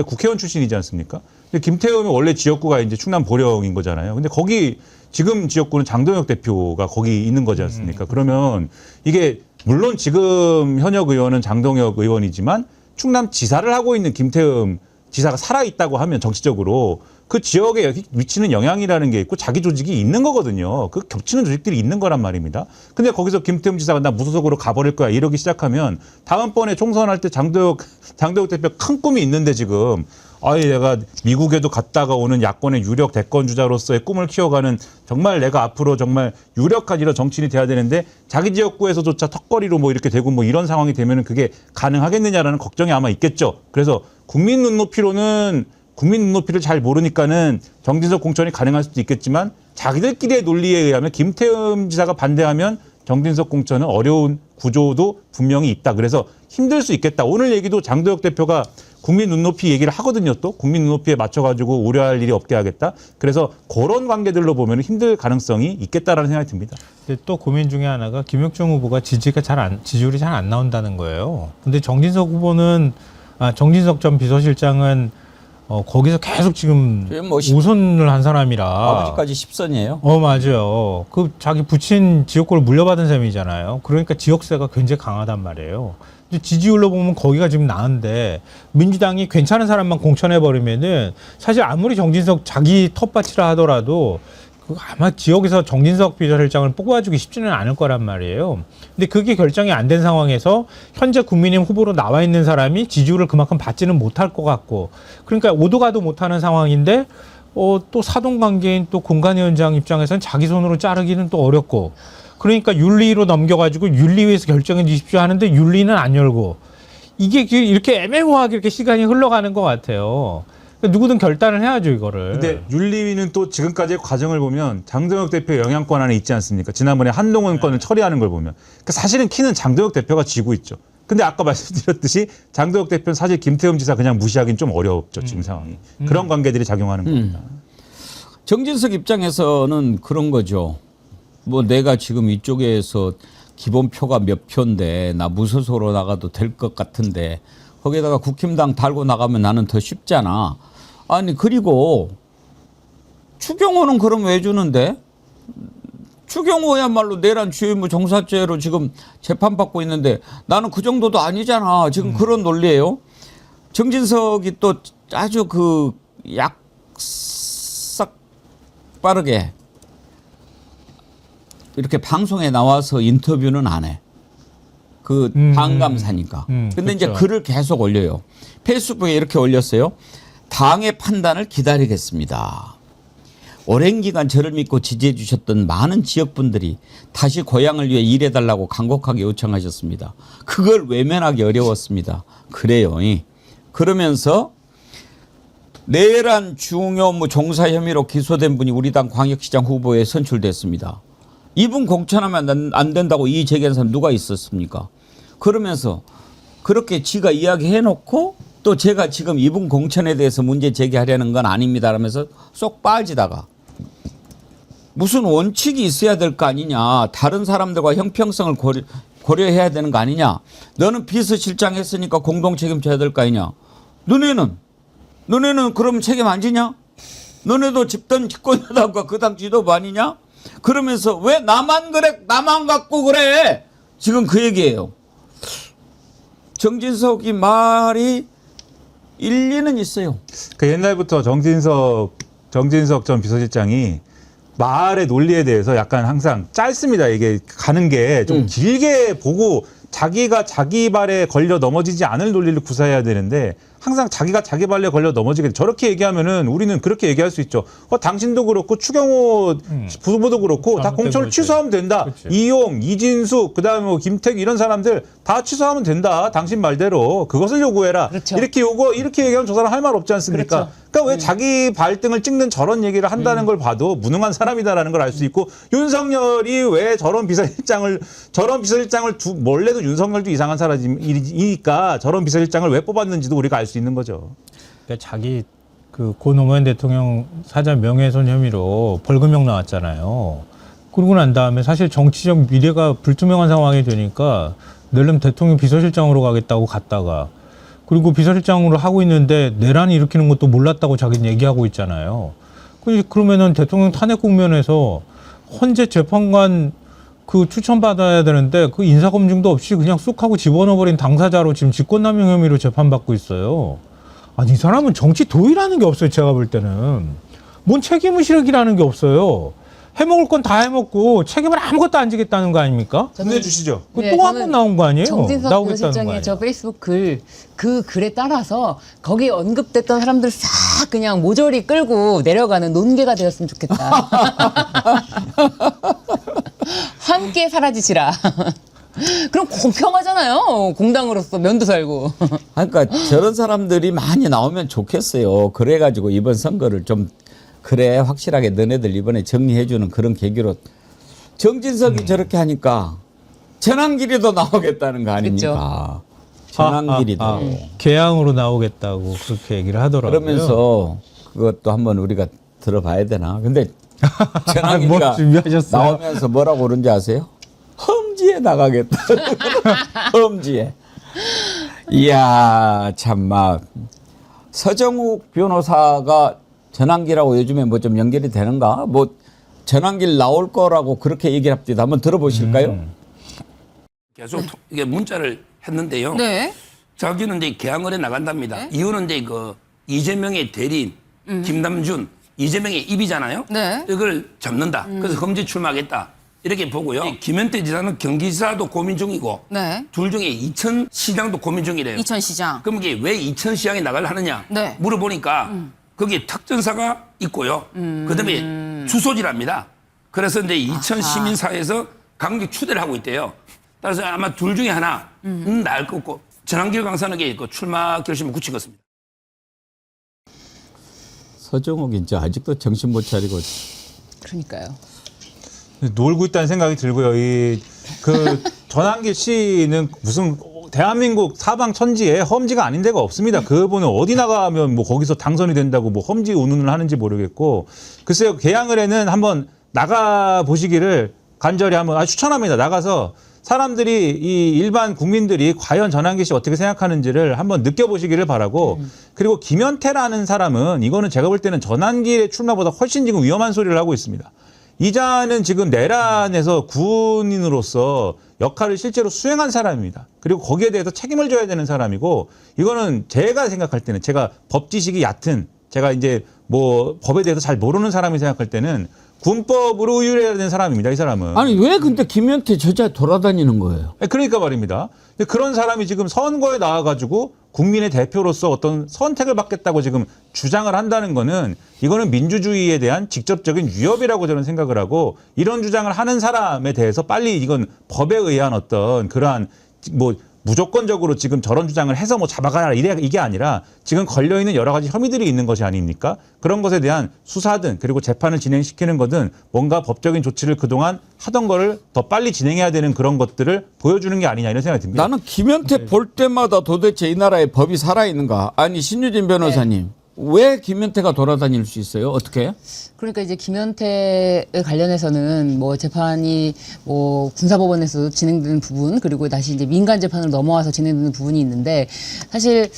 [SPEAKER 2] 국회의원 출신이지 않습니까? 근데 김태흠이 원래 지역구가 이제 충남 보령인 거잖아요. 근데 거기 지금 지역구는 장동혁 대표가 거기 있는 거지 않습니까? 그러면 이게 물론 지금 현역 의원은 장동혁 의원이지만 충남 지사를 하고 있는 김태흠 지사가 살아있다고 하면 정치적으로 그 지역에 미치는 영향이라는 게 있고 자기 조직이 있는 거거든요. 그 겹치는 조직들이 있는 거란 말입니다. 근데 거기서 김태흠 지사가 나 무소속으로 가버릴 거야 이러기 시작하면 다음번에 총선할 때 장도혁 대표 큰 꿈이 있는데 지금 내가 미국에도 갔다가 오는 야권의 유력 대권 주자로서의 꿈을 키워가는 정말 내가 앞으로 정말 유력한 이런 정치인이 돼야 되는데 자기 지역구에서조차 턱걸이로 뭐 이렇게 되고 뭐 이런 상황이 되면은 그게 가능하겠느냐라는 걱정이 아마 있겠죠. 그래서 국민 눈높이를 잘 모르니까는 정진석 공천이 가능할 수도 있겠지만 자기들끼리의 논리에 의하면 김태흠 지사가 반대하면 정진석 공천은 어려운 구조도 분명히 있다. 그래서 힘들 수 있겠다. 오늘 얘기도 장도혁 대표가 국민 눈높이 얘기를 하거든요. 또 국민 눈높이에 맞춰가지고 우려할 일이 없게 하겠다. 그래서 그런 관계들로 보면 힘들 가능성이 있겠다라는 생각이 듭니다.
[SPEAKER 4] 근데 또 고민 중에 하나가 김혁중 후보가 지지율이 잘 안 나온다는 거예요. 근데 정진석 전 비서실장은 거기서 계속 지금 우선을 한 사람이라.
[SPEAKER 1] 아버지까지 10선이에요.
[SPEAKER 4] 맞아요. 그 자기 부친 지역구를 물려받은 셈이잖아요. 그러니까 지역세가 굉장히 강하단 말이에요. 근데 지지율로 보면 거기가 지금 나은데 민주당이 괜찮은 사람만 공천해버리면은 사실 아무리 정진석 자기 텃밭이라 하더라도 아마 지역에서 정진석 비서실장을 뽑아주기 쉽지는 않을 거란 말이에요. 근데 그게 결정이 안 된 상황에서 현재 국민의힘 후보로 나와 있는 사람이 지지율을 그만큼 받지는 못할 것 같고, 그러니까 오도 가도 못하는 상황인데 또 사돈관계인 또 공관위원장 입장에서는 자기 손으로 자르기는 또 어렵고, 그러니까 윤리로 넘겨가지고 윤리위에서 결정해 주십시오 하는데 윤리는 안 열고, 이게 이렇게 애매모호하게 이렇게 시간이 흘러가는 것 같아요. 누구든 결단을 해야죠, 이거를.
[SPEAKER 2] 근데 윤리위는 또 지금까지의 과정을 보면 장동혁 대표의 영향권 안에 있지 않습니까? 지난번에 한동훈 건을 처리하는 걸 보면. 그러니까 사실은 키는 장동혁 대표가 쥐고 있죠. 근데 아까 말씀드렸듯이 장도혁 대표는 사실 김태흠 지사 그냥 무시하기는 좀 어렵죠. 지금 상황이. 그런 관계들이 작용하는 겁니다.
[SPEAKER 1] 정진석 입장에서는 그런 거죠. 뭐 내가 지금 이쪽에서 기본표가 몇 표인데 나 무소속으로 나가도 될 것 같은데 거기에다가 국힘당 달고 나가면 나는 더 쉽잖아. 아니 그리고 추경호는 그럼 왜 주는데? 추경호야말로 내란 주의무 종사죄로 지금 재판받고 있는데 나는 그 정도도 아니잖아. 지금 그런 논리예요. 정진석이 또 아주 그 약삭 빠르게 이렇게 방송에 나와서 인터뷰는 안 해. 그 반감사니까. 근데 이제
[SPEAKER 4] 그렇죠.
[SPEAKER 1] 글을 계속 올려요. 페이스북에 이렇게 올렸어요. 당의 판단을 기다리겠습니다. 오랜 기간 저를 믿고 지지해 주셨던 많은 지역분들이 다시 고향을 위해 일해달라고 간곡하게 요청하셨습니다. 그걸 외면하기 어려웠습니다. 그래요. 그러면서 내란 중요무 종사 혐의로 기소된 분이 우리 당 광역시장 후보에 선출됐습니다. 이분 공천하면 안 된다고 이의 제기한 사람 누가 있었습니까? 그러면서 그렇게 지가 이야기해놓고 또 제가 지금 이분 공천에 대해서 문제 제기하려는 건 아닙니다 라면서 쏙 빠지다가 무슨 원칙이 있어야 될 거 아니냐. 다른 사람들과 형평성을 고려해야 되는 거 아니냐. 너는 비서실장 했으니까 공동 책임져야 될 거 아니냐. 너네는 그럼 책임 안 지냐? 너네도 집단 집권여당과 그 당 지도부 아니냐? 그러면서 왜 나만 그래? 나만 갖고 그래? 지금 그 얘기예요. 정진석이 말이 일리는 있어요.
[SPEAKER 2] 그 옛날부터 정진석 전 비서실장이 말의 논리에 대해서 약간 항상 짧습니다. 이게 가는 게 좀 길게 보고 자기가 자기 발에 걸려 넘어지지 않을 논리를 구사해야 되는데 항상 자기가 자기 발에 걸려 넘어지게 저렇게 얘기하면은 우리는 그렇게 얘기할 수 있죠. 당신도 그렇고 추경호 부부도 그렇고 다 공천을 취소하면 된다.
[SPEAKER 4] 그치.
[SPEAKER 2] 이용, 이진숙, 그다음에 뭐 김택 이런 사람들 다 취소하면 된다. 당신 말대로 그것을 요구해라.
[SPEAKER 3] 그렇죠.
[SPEAKER 2] 이렇게 얘기하면 저 사람 할 말 없지 않습니까?
[SPEAKER 3] 그렇죠.
[SPEAKER 2] 그러니까 왜 자기 발등을 찍는 저런 얘기를 한다는 걸 봐도 무능한 사람이다라는 걸 알 수 있고 윤석열이 왜 저런 비서실장을 원래도 윤석열도 이상한 사람이니까 저런 비서실장을 왜 뽑았는지도 우리가 알 수 있는 거죠.
[SPEAKER 4] 그러니까 자기 그 고 노무현 대통령 사자 명예훼손 혐의로 벌금형 나왔잖아요. 그러고 난 다음에 사실 정치적 미래가 불투명한 상황이 되니까 낼름 대통령 비서실장으로 가겠다고 갔다가 그리고 비서실장으로 하고 있는데 내란이 일으키는 것도 몰랐다고 자기는 얘기하고 있잖아요. 그러면은 대통령 탄핵 국면에서 헌재 재판관 그 추천받아야 되는데 그 인사검증도 없이 그냥 쑥 하고 집어넣어버린 당사자로 지금 직권남용 혐의로 재판받고 있어요. 아니, 이 사람은 정치 도의라는 게 없어요. 제가 볼 때는. 뭔 책임의식이라는 게 없어요. 해먹을 건 다 해먹고 책임을 아무것도 안 지겠다는 거 아닙니까?
[SPEAKER 2] 보내주시죠.
[SPEAKER 4] 그 또 한 번 나온 거 아니에요?
[SPEAKER 3] 정진석
[SPEAKER 4] 나오겠다는 거
[SPEAKER 3] 비서실장의
[SPEAKER 4] 아니에요?
[SPEAKER 3] 저 페이스북 그 글에 따라서 거기에 언급됐던 사람들 싹 그냥 모조리 끌고 내려가는 논개가 되었으면 좋겠다. 함께 사라지시라. 그럼 공평하잖아요. 공당으로서 면도 살고.
[SPEAKER 1] 그러니까 저런 사람들이 많이 나오면 좋겠어요. 그래가지고 이번 선거를 좀 그래 확실하게 너네들 이번에 정리해주는 그런 계기로 정진석이 저렇게 하니까 전환길이도 나오겠다는 거 아닙니까? 전환길이도.
[SPEAKER 4] 개항으로 나오겠다고 그렇게 얘기를 하더라고요.
[SPEAKER 1] 그러면서 그것도 한번 우리가 들어봐야 되나? 근데
[SPEAKER 4] 뭐
[SPEAKER 1] 전환길이가
[SPEAKER 4] 준비하셨어요?
[SPEAKER 1] 나오면서 뭐라고 그런지 아세요? 험지에 나가겠다. 험지에. 이야 참막 서정욱 변호사가 전환길하고 요즘에 뭐 좀 연결이 되는가? 뭐 전환길 나올 거라고 그렇게 얘기를 합니다. 한번 들어보실까요?
[SPEAKER 10] 계속 이게 문자를 했는데요.
[SPEAKER 11] 네.
[SPEAKER 10] 자기는 이제 개항을 해 나간답니다.
[SPEAKER 11] 네.
[SPEAKER 10] 이유는 이제 그 이재명의 대리인 김남준, 이재명의 입이잖아요.
[SPEAKER 11] 네.
[SPEAKER 10] 이걸 잡는다. 그래서 험지 출마하겠다. 이렇게 보고요. 김현태 지사는 경기지사도 고민 중이고
[SPEAKER 11] 네.
[SPEAKER 10] 둘 중에 이천시장도 고민 중이래요.
[SPEAKER 11] 이천시장.
[SPEAKER 10] 그럼 이게 왜 이천시장에 나가려 하느냐
[SPEAKER 11] 네.
[SPEAKER 10] 물어보니까 거기에 특전사가 있고요. 그다음에 주소지랍니다. 그래서 이제 이천 시민사회에서 강력 추대를 하고 있대요. 따라서 아마 둘 중에 하나 나을 것 같고 전환길 강사에게 그 출마 결심을 굳힌 것입니다.
[SPEAKER 1] 서정욱이 이제 아직도 정신 못 차리고
[SPEAKER 3] 그러니까요.
[SPEAKER 2] 놀고 있다는 생각이 들고요. 그 전환길 씨는 무슨 대한민국 사방 천지에 험지가 아닌 데가 없습니다. 그분은 어디 나가면 뭐 거기서 당선이 된다고 뭐 험지 운운을 하는지 모르겠고 글쎄요 개항을에는 한번 나가 보시기를 간절히 한번 추천합니다. 나가서 사람들이 이 일반 국민들이 과연 전환기 씨 어떻게 생각하는지를 한번 느껴보시기를 바라고 그리고 김현태라는 사람은 이거는 제가 볼 때는 전환기의 출마보다 훨씬 지금 위험한 소리를 하고 있습니다. 이자는 지금 내란에서 군인으로서 역할을 실제로 수행한 사람입니다. 그리고 거기에 대해서 책임을 져야 되는 사람이고 이거는 제가 생각할 때는 제가 법 지식이 얕은 제가 이제 뭐 법에 대해서 잘 모르는 사람이 생각할 때는 군법으로 의율해야 되는 사람입니다. 이 사람은.
[SPEAKER 1] 아니 왜 근데 김현태 저자 돌아다니는 거예요?
[SPEAKER 2] 그러니까 말입니다. 근데 그런 사람이 지금 선거에 나와가지고 국민의 대표로서 어떤 선택을 받겠다고 지금 주장을 한다는 거는 이거는 민주주의에 대한 직접적인 위협이라고 저는 생각을 하고 이런 주장을 하는 사람에 대해서 빨리 이건 법에 의한 어떤 그러한 뭐 무조건적으로 지금 저런 주장을 해서 뭐 잡아가라 이게 아니라 지금 걸려있는 여러 가지 혐의들이 있는 것이 아닙니까? 그런 것에 대한 수사든 그리고 재판을 진행시키는 거든 뭔가 법적인 조치를 그동안 하던 거를 더 빨리 진행해야 되는 그런 것들을 보여주는 게 아니냐 이런 생각이 듭니다.
[SPEAKER 1] 나는 김현태 볼 때마다 도대체 이 나라에 법이 살아있는가? 아니 신유진 변호사님 왜 김현태가 돌아다닐 수 있어요? 어떻게?
[SPEAKER 3] 그러니까 이제 김현태에 관련해서는 뭐 재판이 뭐 군사법원에서 진행되는 부분 그리고 다시 이제 민간 재판으로 넘어와서 진행되는 부분이 있는데 사실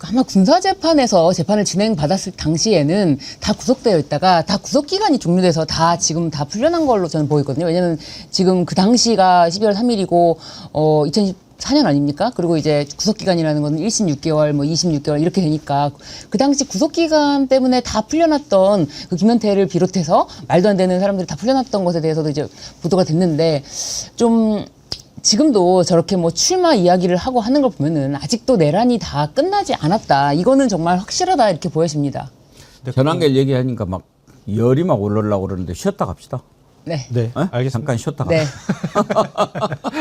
[SPEAKER 3] 아마 군사재판에서 재판을 진행받았을 당시에는 다 구속되어 있다가 다 구속기간이 종료돼서 다 지금 다 풀려난 걸로 저는 보이거든요. 왜냐면 지금 그 당시가 12월 3일이고 2014년 아닙니까? 그리고 이제 구속기간이라는 건 1심 6개월, 뭐 2심 6개월 이렇게 되니까 그 당시 구속기간 때문에 다 풀려났던 그 김현태를 비롯해서 말도 안 되는 사람들이 다 풀려났던 것에 대해서도 이제 보도가 됐는데 좀 지금도 저렇게 뭐 출마 이야기를 하고 하는 걸 보면은 아직도 내란이 다 끝나지 않았다. 이거는 정말 확실하다 이렇게 보여집니다.
[SPEAKER 1] 전환길 얘기하니까 막 열이 막 올라오려고 그러는데 쉬었다 갑시다.
[SPEAKER 3] 네.
[SPEAKER 4] 네,
[SPEAKER 1] 어?
[SPEAKER 4] 알겠습니다.
[SPEAKER 1] 잠깐 쉬었다
[SPEAKER 3] 네.
[SPEAKER 1] 갑시다.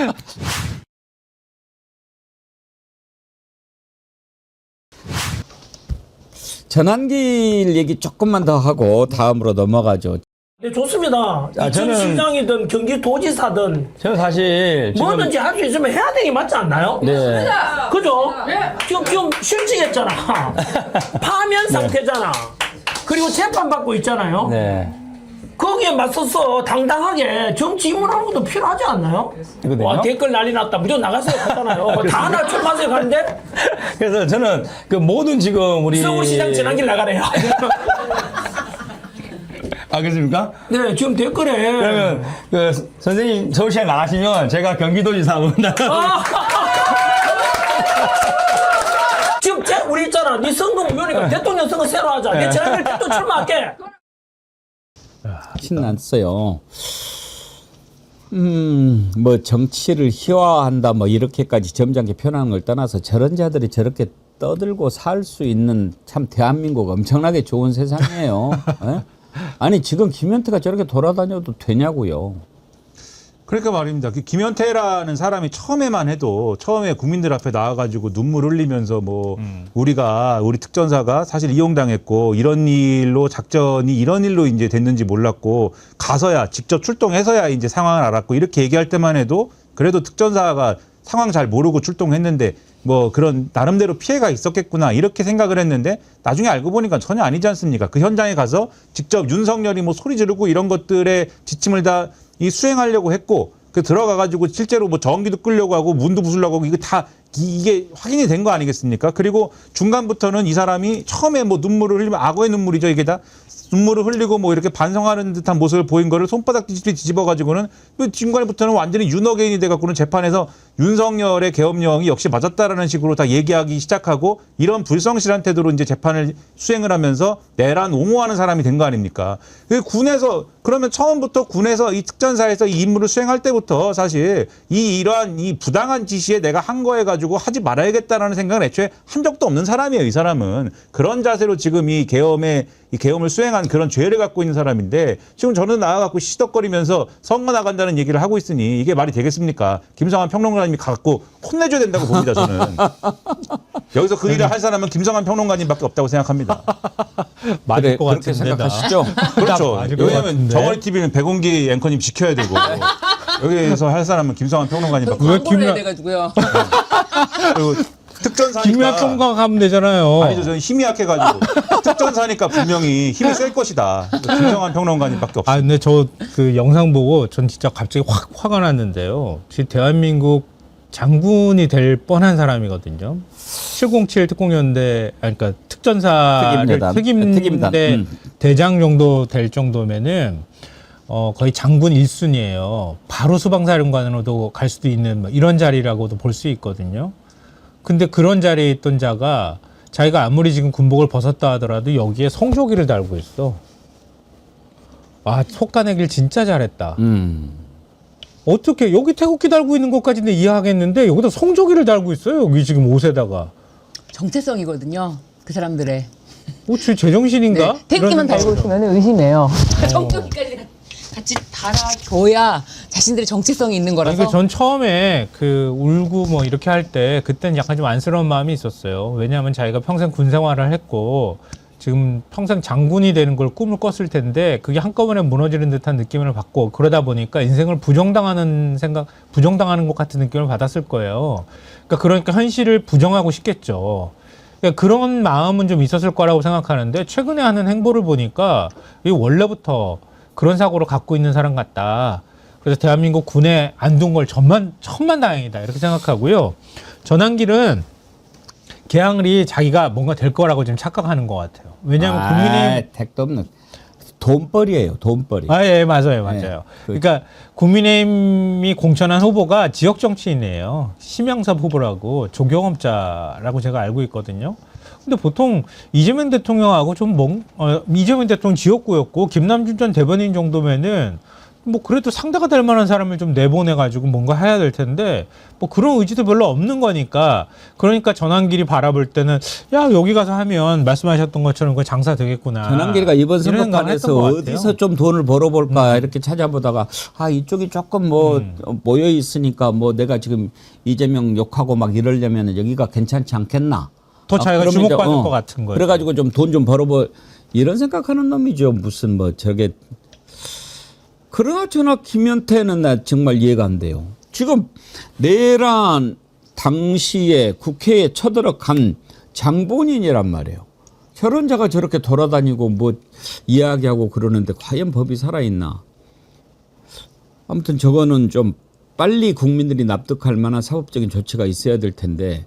[SPEAKER 1] 전환길 얘기 조금만 더 하고 다음으로 넘어가죠.
[SPEAKER 11] 네, 좋습니다.
[SPEAKER 12] 저는-
[SPEAKER 11] 시장이든 경기도지사든
[SPEAKER 12] 저는 사실 지금
[SPEAKER 11] 뭐든지 할 수 있으면 해야 되는 게 맞지 않나요?
[SPEAKER 12] 네.
[SPEAKER 11] 그죠? 지금 실직했잖아. 파면 상태잖아. 그리고 재판받고 있잖아요.
[SPEAKER 12] 네.
[SPEAKER 11] 거기에 맞서서 당당하게 정치 입문하는 것도 필요하지 않나요?
[SPEAKER 12] 그거든요.
[SPEAKER 11] 와, 댓글 난리 났다. 무조건 나가세요. 하잖아요. 다 하나 출마하세요 가는데
[SPEAKER 12] 그래서 저는 그 모든 지금 우리
[SPEAKER 11] 서울시장 지난길 나가래요.
[SPEAKER 12] 아 그렇습니까?
[SPEAKER 11] 네, 지금 댓글에
[SPEAKER 12] 그러면 그 선생님 서울시장 나가시면 제가 경기도지사 응원하고
[SPEAKER 11] 지금 우리 있잖아. 네 선거 무효니까 대통령 선거 새로 하자. 내 지난길 또 출마할게.
[SPEAKER 1] 신났어요. 뭐 정치를 희화한다 뭐 이렇게까지 점잖게 표현하는 걸 떠나서 저런 자들이 저렇게 떠들고 살 수 있는 참 대한민국 엄청나게 좋은 세상이에요. 예? 아니 지금 김현태가 저렇게 돌아다녀도 되냐고요.
[SPEAKER 2] 그러니까 말입니다. 그 김현태라는 사람이 처음에만 해도 처음에 국민들 앞에 나와가지고 눈물 흘리면서 뭐 우리 특전사가 사실 이용당했고 이런 일로 작전이 이런 일로 이제 됐는지 몰랐고 가서야 직접 출동해서야 이제 상황을 알았고 이렇게 얘기할 때만 해도 그래도 특전사가 상황 잘 모르고 출동했는데 뭐 그런 나름대로 피해가 있었겠구나 이렇게 생각을 했는데 나중에 알고 보니까 전혀 아니지 않습니까? 그 현장에 가서 직접 윤석열이 뭐 소리 지르고 이런 것들의 지침을 다 이 수행하려고 했고 그 들어가가지고 실제로 뭐 전기도 끌려고 하고 문도 부수려고 하고 이거 다 이게 확인이 된 거 아니겠습니까? 그리고 중간부터는 이 사람이 처음에 뭐 눈물을 흘리면 악어의 눈물이죠. 이게 다 눈물을 흘리고 뭐 이렇게 반성하는 듯한 모습을 보인 거를 손바닥 뒤집어가지고는 그 중간부터는 완전히 윤어게인이 돼갖고는 재판에서 윤석열의 계엄령이 역시 맞았다라는 식으로 다 얘기하기 시작하고 이런 불성실한 태도로 이제 재판을 수행을 하면서 내란 옹호하는 사람이 된 거 아닙니까? 그 군에서 그러면 처음부터 군에서 이 특전사에서 이 임무를 수행할 때부터 사실 이러한 이 부당한 지시에 내가 한 거에 가지고 하지 말아야겠다라는 생각을 애초에 한 적도 없는 사람이에요. 이 사람은 그런 자세로 지금 이 계엄을 수행한 그런 죄를 갖고 있는 사람인데 지금 저는 나와갖고 시덕거리면서 선거 나간다는 얘기를 하고 있으니 이게 말이 되겠습니까? 김성환 평론가님이 갖고 혼내줘야 된다고 봅니다. 저는 여기서 그 일을 할 사람은 김성환 평론가님밖에 없다고 생각합니다.
[SPEAKER 4] 맞을 것
[SPEAKER 1] 그렇게
[SPEAKER 4] 같은데
[SPEAKER 1] 생각하시죠?
[SPEAKER 2] 그렇죠.
[SPEAKER 4] 맞을 것
[SPEAKER 2] 왜냐하면
[SPEAKER 4] 같은데.
[SPEAKER 2] 정원이 TV는 백운기 앵커님 지켜야 되고 여기에서 할 사람은 김성환 평론가님밖에
[SPEAKER 3] 광고를 해야 돼가지고요.
[SPEAKER 2] 그리고 특전사니까.
[SPEAKER 4] 김학성과 가면 되잖아요.
[SPEAKER 2] 아니죠. 저는 힘이 약해가지고 특전사니까 분명히 힘이 셀 것이다. 김성환 평론가님밖에 없어요.
[SPEAKER 4] 아, 근데 저 그 영상 보고 전 진짜 갑자기 확 화가 났는데요. 지금 대한민국 장군이 될 뻔한 사람이거든요. 707 특공연대, 그러니까 특전사를 특임대 대장 정도 될 정도면은 거의 장군 1순위예요. 바로 수방사령관으로도 갈 수도 있는 뭐 이런 자리라고도 볼 수 있거든요. 근데 그런 자리에 있던 자가 자기가 아무리 지금 군복을 벗었다 하더라도 여기에 성조기를 달고 있어. 아, 속가내길 진짜 잘했다. 어떻게 여기 태극기 달고 있는 것까지는 이해하겠는데 여기다 성조기를 달고 있어요. 여기 지금 옷에다가.
[SPEAKER 3] 정체성이거든요. 그 사람들의.
[SPEAKER 4] 제 제정신인가?
[SPEAKER 3] 네, 태극기만 달고 있으면 의심해요. 성조기까지 같이 달아줘야 자신들의 정체성이 있는 거라서.
[SPEAKER 4] 그러니까 전 처음에 그 울고 뭐 이렇게 할 때 그때는 약간 좀 안쓰러운 마음이 있었어요. 왜냐하면 자기가 평생 군 생활을 했고 지금 평생 장군이 되는 걸 꿈을 꿨을 텐데 그게 한꺼번에 무너지는 듯한 느낌을 받고 그러다 보니까 인생을 부정당하는 것 같은 느낌을 받았을 거예요. 그러니까 현실을 부정하고 싶겠죠. 그러니까 그런 마음은 좀 있었을 거라고 생각하는데 최근에 하는 행보를 보니까 이 원래부터 그런 사고를 갖고 있는 사람 같다. 그래서 대한민국 군에 안 둔 걸 천만다행이다 이렇게 생각하고요. 전한길은 개항을이 자기가 뭔가 될 거라고 지금 착각하는 것 같아요. 왜냐하면 국민의힘
[SPEAKER 1] 택도 없는 돈벌이에요. 돈벌이.
[SPEAKER 4] 예, 맞아요. 그러니까 국민의힘이 공천한 후보가 지역 정치인이에요. 심양섭 후보라고 조경업자라고 제가 알고 있거든요. 근데 보통 이재명 대통령하고 이재명 대통령 지역구였고 김남준 전 대변인 정도면은 뭐 그래도 상대가 될 만한 사람을 좀 내보내가지고 뭔가 해야 될 텐데 뭐 그런 의지도 별로 없는 거니까 그러니까 전한길이 바라볼 때는 야 여기 가서 하면 말씀하셨던 것처럼 그 장사 되겠구나.
[SPEAKER 1] 전한길이가 이번 선거판에서 어디서 좀 돈을 벌어볼까 이렇게 찾아보다가 이쪽이 조금 모여 있으니까 뭐 내가 지금 이재명 욕하고 막 이러려면 여기가 괜찮지 않겠나.
[SPEAKER 4] 더 자기가 주목받을 것 같은 거예요.
[SPEAKER 1] 그래가지고 좀 돈 좀 벌어볼 이런 생각하는 놈이죠. 무슨 뭐 저게. 그러나 저나 김현태는 나 정말 이해가 안 돼요. 지금 내란 당시에 국회에 쳐들어간 장본인이란 말이에요. 저런 자가 저렇게 돌아다니고 뭐 이야기하고 그러는데 과연 법이 살아있나. 아무튼 저거는 좀 빨리 국민들이 납득할 만한 사법적인 조치가 있어야 될 텐데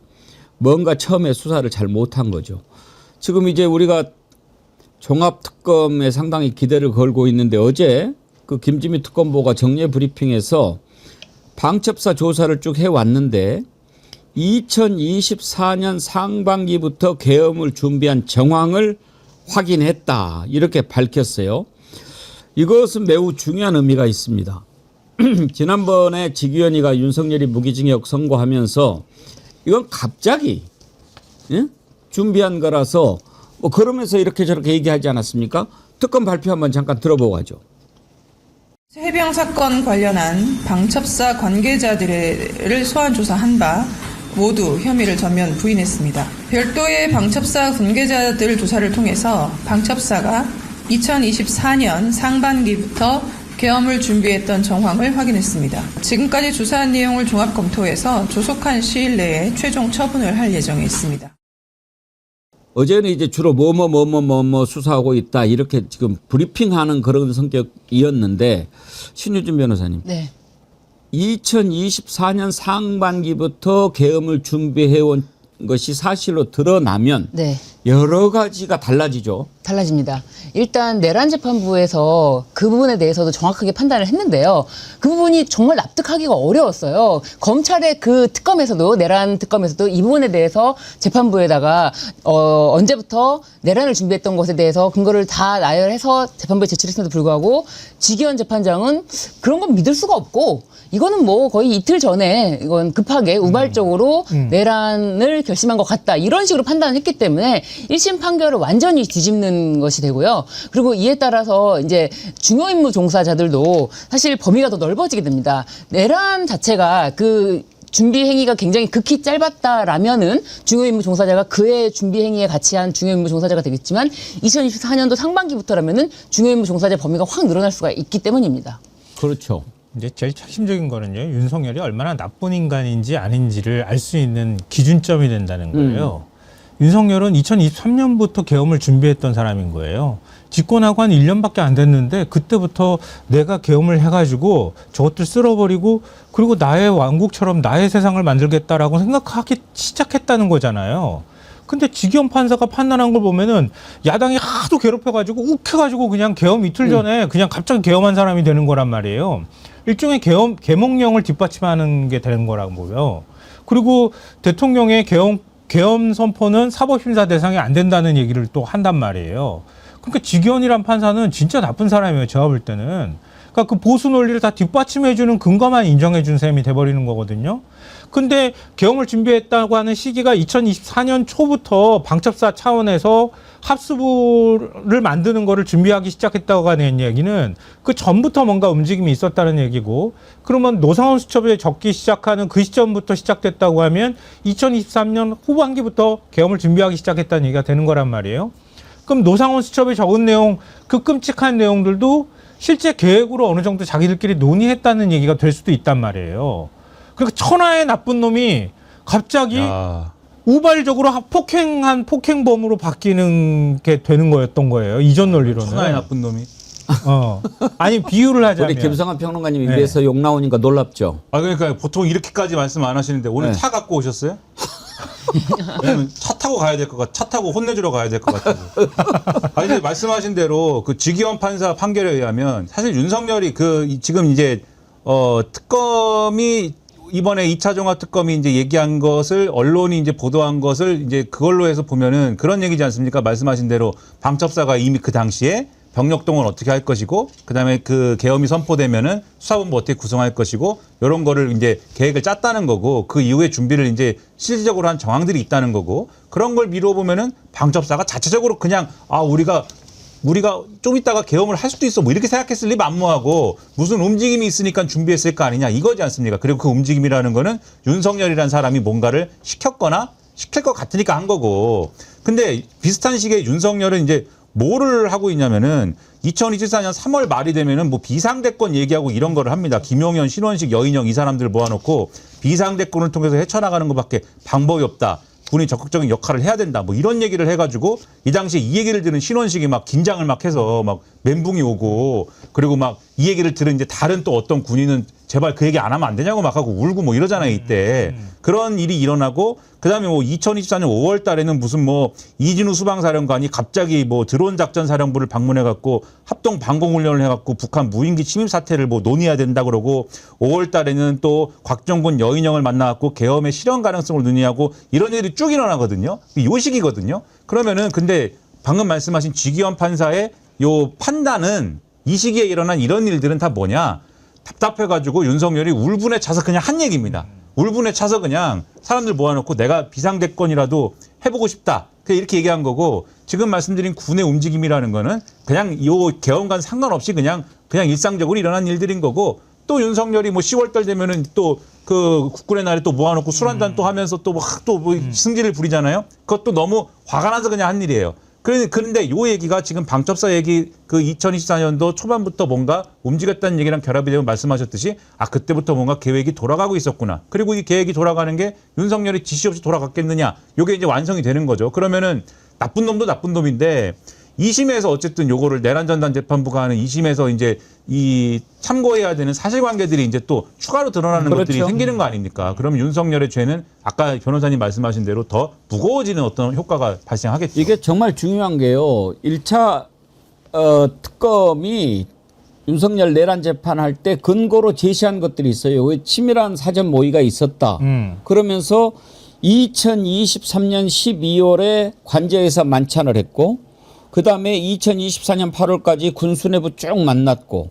[SPEAKER 1] 뭔가 처음에 수사를 잘 못한 거죠. 지금 이제 우리가 종합특검에 상당히 기대를 걸고 있는데 어제 그 김지미 특검보가 정례 브리핑에서 방첩사 조사를 쭉 해왔는데 2024년 상반기부터 계엄을 준비한 정황을 확인했다. 이렇게 밝혔어요. 이것은 매우 중요한 의미가 있습니다. 지난번에 지기현이가 윤석열이 무기징역 선고하면서 이건 갑자기 준비한 거라서 뭐 그러면서 이렇게 저렇게 얘기하지 않았습니까? 특검 발표 한번 잠깐 들어보고 가죠.
[SPEAKER 13] 해병 사건 관련한 방첩사 관계자들을 소환 조사한 바 모두 혐의를 전면 부인했습니다. 별도의 방첩사 관계자들 조사를 통해서 방첩사가 2024년 상반기부터 계엄을 준비했던 정황을 확인했습니다. 지금까지 조사한 내용을 종합 검토해서 조속한 시일 내에 최종 처분을 할 예정에 있습니다.
[SPEAKER 1] 어제는 이제 주로 뭐뭐 수사하고 있다 이렇게 지금 브리핑하는 그런 성격이었는데 신유진 변호사님.
[SPEAKER 3] 네.
[SPEAKER 1] 2024년 상반기부터 계엄을 준비해온 것이 사실로 드러나면
[SPEAKER 3] 네.
[SPEAKER 1] 여러 가지가 달라지죠.
[SPEAKER 3] 달라집니다. 일단 내란 재판부에서 그 부분에 대해서도 정확하게 판단을 했는데요. 그 부분이 정말 납득하기가 어려웠어요. 검찰의 그 특검에서도 내란 특검에서도 이 부분에 대해서 재판부에다가 언제부터 내란을 준비했던 것에 대해서 근거를 다 나열해서 재판부에 제출했음에도 불구하고 지기현 재판장은 그런 건 믿을 수가 없고 이거는 뭐 거의 이틀 전에 이건 급하게 우발적으로 내란을 결심한 것 같다. 이런 식으로 판단을 했기 때문에 1심 판결을 완전히 뒤집는 것이 되고요. 그리고 이에 따라서 이제 중요임무 종사자들도 사실 범위가 더 넓어지게 됩니다. 내란 자체가 그 준비 행위가 굉장히 극히 짧았다라면은 중요임무 종사자가 그의 준비 행위에 같이 한 중요임무 종사자가 되겠지만 2024년도 상반기부터라면은 중요임무 종사자 범위가 확 늘어날 수가 있기 때문입니다.
[SPEAKER 1] 그렇죠.
[SPEAKER 4] 이제 제일 핵심적인 거는요, 윤석열이 얼마나 나쁜 인간인지 아닌지를 알 수 있는 기준점이 된다는 거예요. 윤석열은 2023년부터 계엄을 준비했던 사람인 거예요. 집권하고 한 1년밖에 안 됐는데 그때부터 내가 계엄을 해가지고 저것들 쓸어버리고 그리고 나의 왕국처럼 나의 세상을 만들겠다라고 생각하기 시작했다는 거잖아요. 근데 지기현 판사가 판단한 걸 보면은 야당이 하도 괴롭혀가지고 욱해가지고 그냥 계엄 이틀 전에 그냥 갑자기 계엄한 사람이 되는 거란 말이에요. 일종의 계몽령을 뒷받침하는 게 되는 거라고 보여. 그리고 대통령의 계엄 선포는 사법심사 대상이 안 된다는 얘기를 또 한단 말이에요. 그러니까 지기현이란 판사는 진짜 나쁜 사람이에요. 제가 볼 때는. 그러니까 그 보수 논리를 다 뒷받침해주는 근거만 인정해준 셈이 돼버리는 거거든요. 근데 계엄을 준비했다고 하는 시기가 2024년 초부터 방첩사 차원에서 합수부를 만드는 거를 준비하기 시작했다고 하는 얘기는 그 전부터 뭔가 움직임이 있었다는 얘기고, 그러면 노상원 수첩에 적기 시작하는 그 시점부터 시작됐다고 하면 2023년 후반기부터 계엄을 준비하기 시작했다는 얘기가 되는 거란 말이에요. 그럼 노상원 수첩에 적은 내용, 그 끔찍한 내용들도 실제 계획으로 어느 정도 자기들끼리 논의했다는 얘기가 될 수도 있단 말이에요. 그러니까 천하의 나쁜 놈이 갑자기 우발적으로 폭행한 폭행범으로 바뀌는 게 되는 거였던 거예요. 이전 논리로는.
[SPEAKER 2] 천하의 나쁜 놈이.
[SPEAKER 4] 아니 비유를 하자면.
[SPEAKER 1] 우리 김성환 평론가님 입에서 욕 나오니까 놀랍죠.
[SPEAKER 2] 아 그러니까 보통 이렇게까지 말씀 안 하시는데 오늘 차 갖고 오셨어요? 왜냐면 차 타고 가야 될 것 같아. 차 타고 혼내주러 가야 될 것 같아요. 아니 근데 말씀하신 대로 그 지기현 판사 판결에 의하면 사실 윤석열이 지금 이제 특검이 이번에 2차 종합 특검이 이제 얘기한 것을 언론이 이제 보도한 것을 이제 그걸로 해서 보면은 그런 얘기지 않습니까? 말씀하신 대로 방첩사가 이미 그 당시에 병력동을 어떻게 할 것이고, 그다음에 그 계엄이 선포되면은 수사본부 어떻게 구성할 것이고, 이런 거를 이제 계획을 짰다는 거고, 그 이후에 준비를 이제 실질적으로 한 정황들이 있다는 거고, 그런 걸 미루어 보면은 방첩사가 자체적으로 그냥 우리가 좀 이따가 계엄을 할 수도 있어 뭐 이렇게 생각했을 리 만무하고 무슨 움직임이 있으니까 준비했을 거 아니냐 이거지 않습니까? 그리고 그 움직임이라는 거는 윤석열이라는 사람이 뭔가를 시켰거나 시킬 것 같으니까 한 거고. 근데 비슷한 시기에 윤석열은 이제 뭐를 하고 있냐면은 2024년 3월 말이 되면은 뭐 비상대권 얘기하고 이런 거를 합니다. 김용현, 신원식, 여인영 이 사람들 모아놓고 비상대권을 통해서 헤쳐나가는 것밖에 방법이 없다. 군이 적극적인 역할을 해야 된다. 뭐 이런 얘기를 해가지고 이 당시에 이 얘기를 들은 신원식이 막 긴장을 막 해서 막 멘붕이 오고, 그리고 막 이 얘기를 들은 이제 다른 또 어떤 군인은 제발 그 얘기 안 하면 안 되냐고 막 하고 울고 뭐 이러잖아요 이때. 그런 일이 일어나고, 그다음에 뭐 2024년 5월 달에는 무슨 뭐 이진우 수방사령관이 갑자기 뭐 드론 작전 사령부를 방문해 갖고 합동 방공 훈련을 해 갖고 북한 무인기 침입 사태를 뭐 논의해야 된다 그러고, 5월 달에는 또 곽정군 여인영을 만나 갖고 계엄의 실현 가능성을 논의하고 이런 일이 쭉 일어나거든요. 요 시기거든요. 그러면은 근데 방금 말씀하신 지기현 판사의 요 판단은 이 시기에 일어난 이런 일들은 다 뭐냐? 답답해가지고 윤석열이 울분에 차서 그냥 한 얘기입니다. 울분에 차서 그냥 사람들 모아놓고 내가 비상대권이라도 해보고 싶다. 그냥 이렇게 얘기한 거고, 지금 말씀드린 군의 움직임이라는 거는 그냥 요 계엄과 상관없이 그냥 일상적으로 일어난 일들인 거고, 또 윤석열이 뭐 10월달 되면은 또 그 국군의 날에 또 모아놓고 술 한잔 또 하면서 또 뭐 승질을 부리잖아요. 그것도 너무 화가 나서 그냥 한 일이에요. 그런데 요 얘기가 지금 방첩사 얘기 그 2024년도 초반부터 뭔가 움직였다는 얘기랑 결합이 되면 말씀하셨듯이 그때부터 뭔가 계획이 돌아가고 있었구나. 그리고 이 계획이 돌아가는 게 윤석열이 지시 없이 돌아갔겠느냐. 요게 이제 완성이 되는 거죠. 그러면은 나쁜 놈도 나쁜 놈인데 2심에서 어쨌든 요거를 내란전단 재판부가 하는 2심에서 이제 이 참고해야 되는 사실관계들이 이제 또 추가로 드러나는 것들이 생기는 거 아닙니까? 그럼 윤석열의 죄는 아까 변호사님 말씀하신 대로 더 무거워지는 어떤 효과가 발생하겠죠.
[SPEAKER 1] 이게 정말 중요한 게요. 1차 특검이 윤석열 내란 재판할 때 근거로 제시한 것들이 있어요. 왜 치밀한 사전 모의가 있었다. 그러면서 2023년 12월에 관저에서 만찬을 했고, 그다음에 2024년 8월까지 군수내부 쭉 만났고,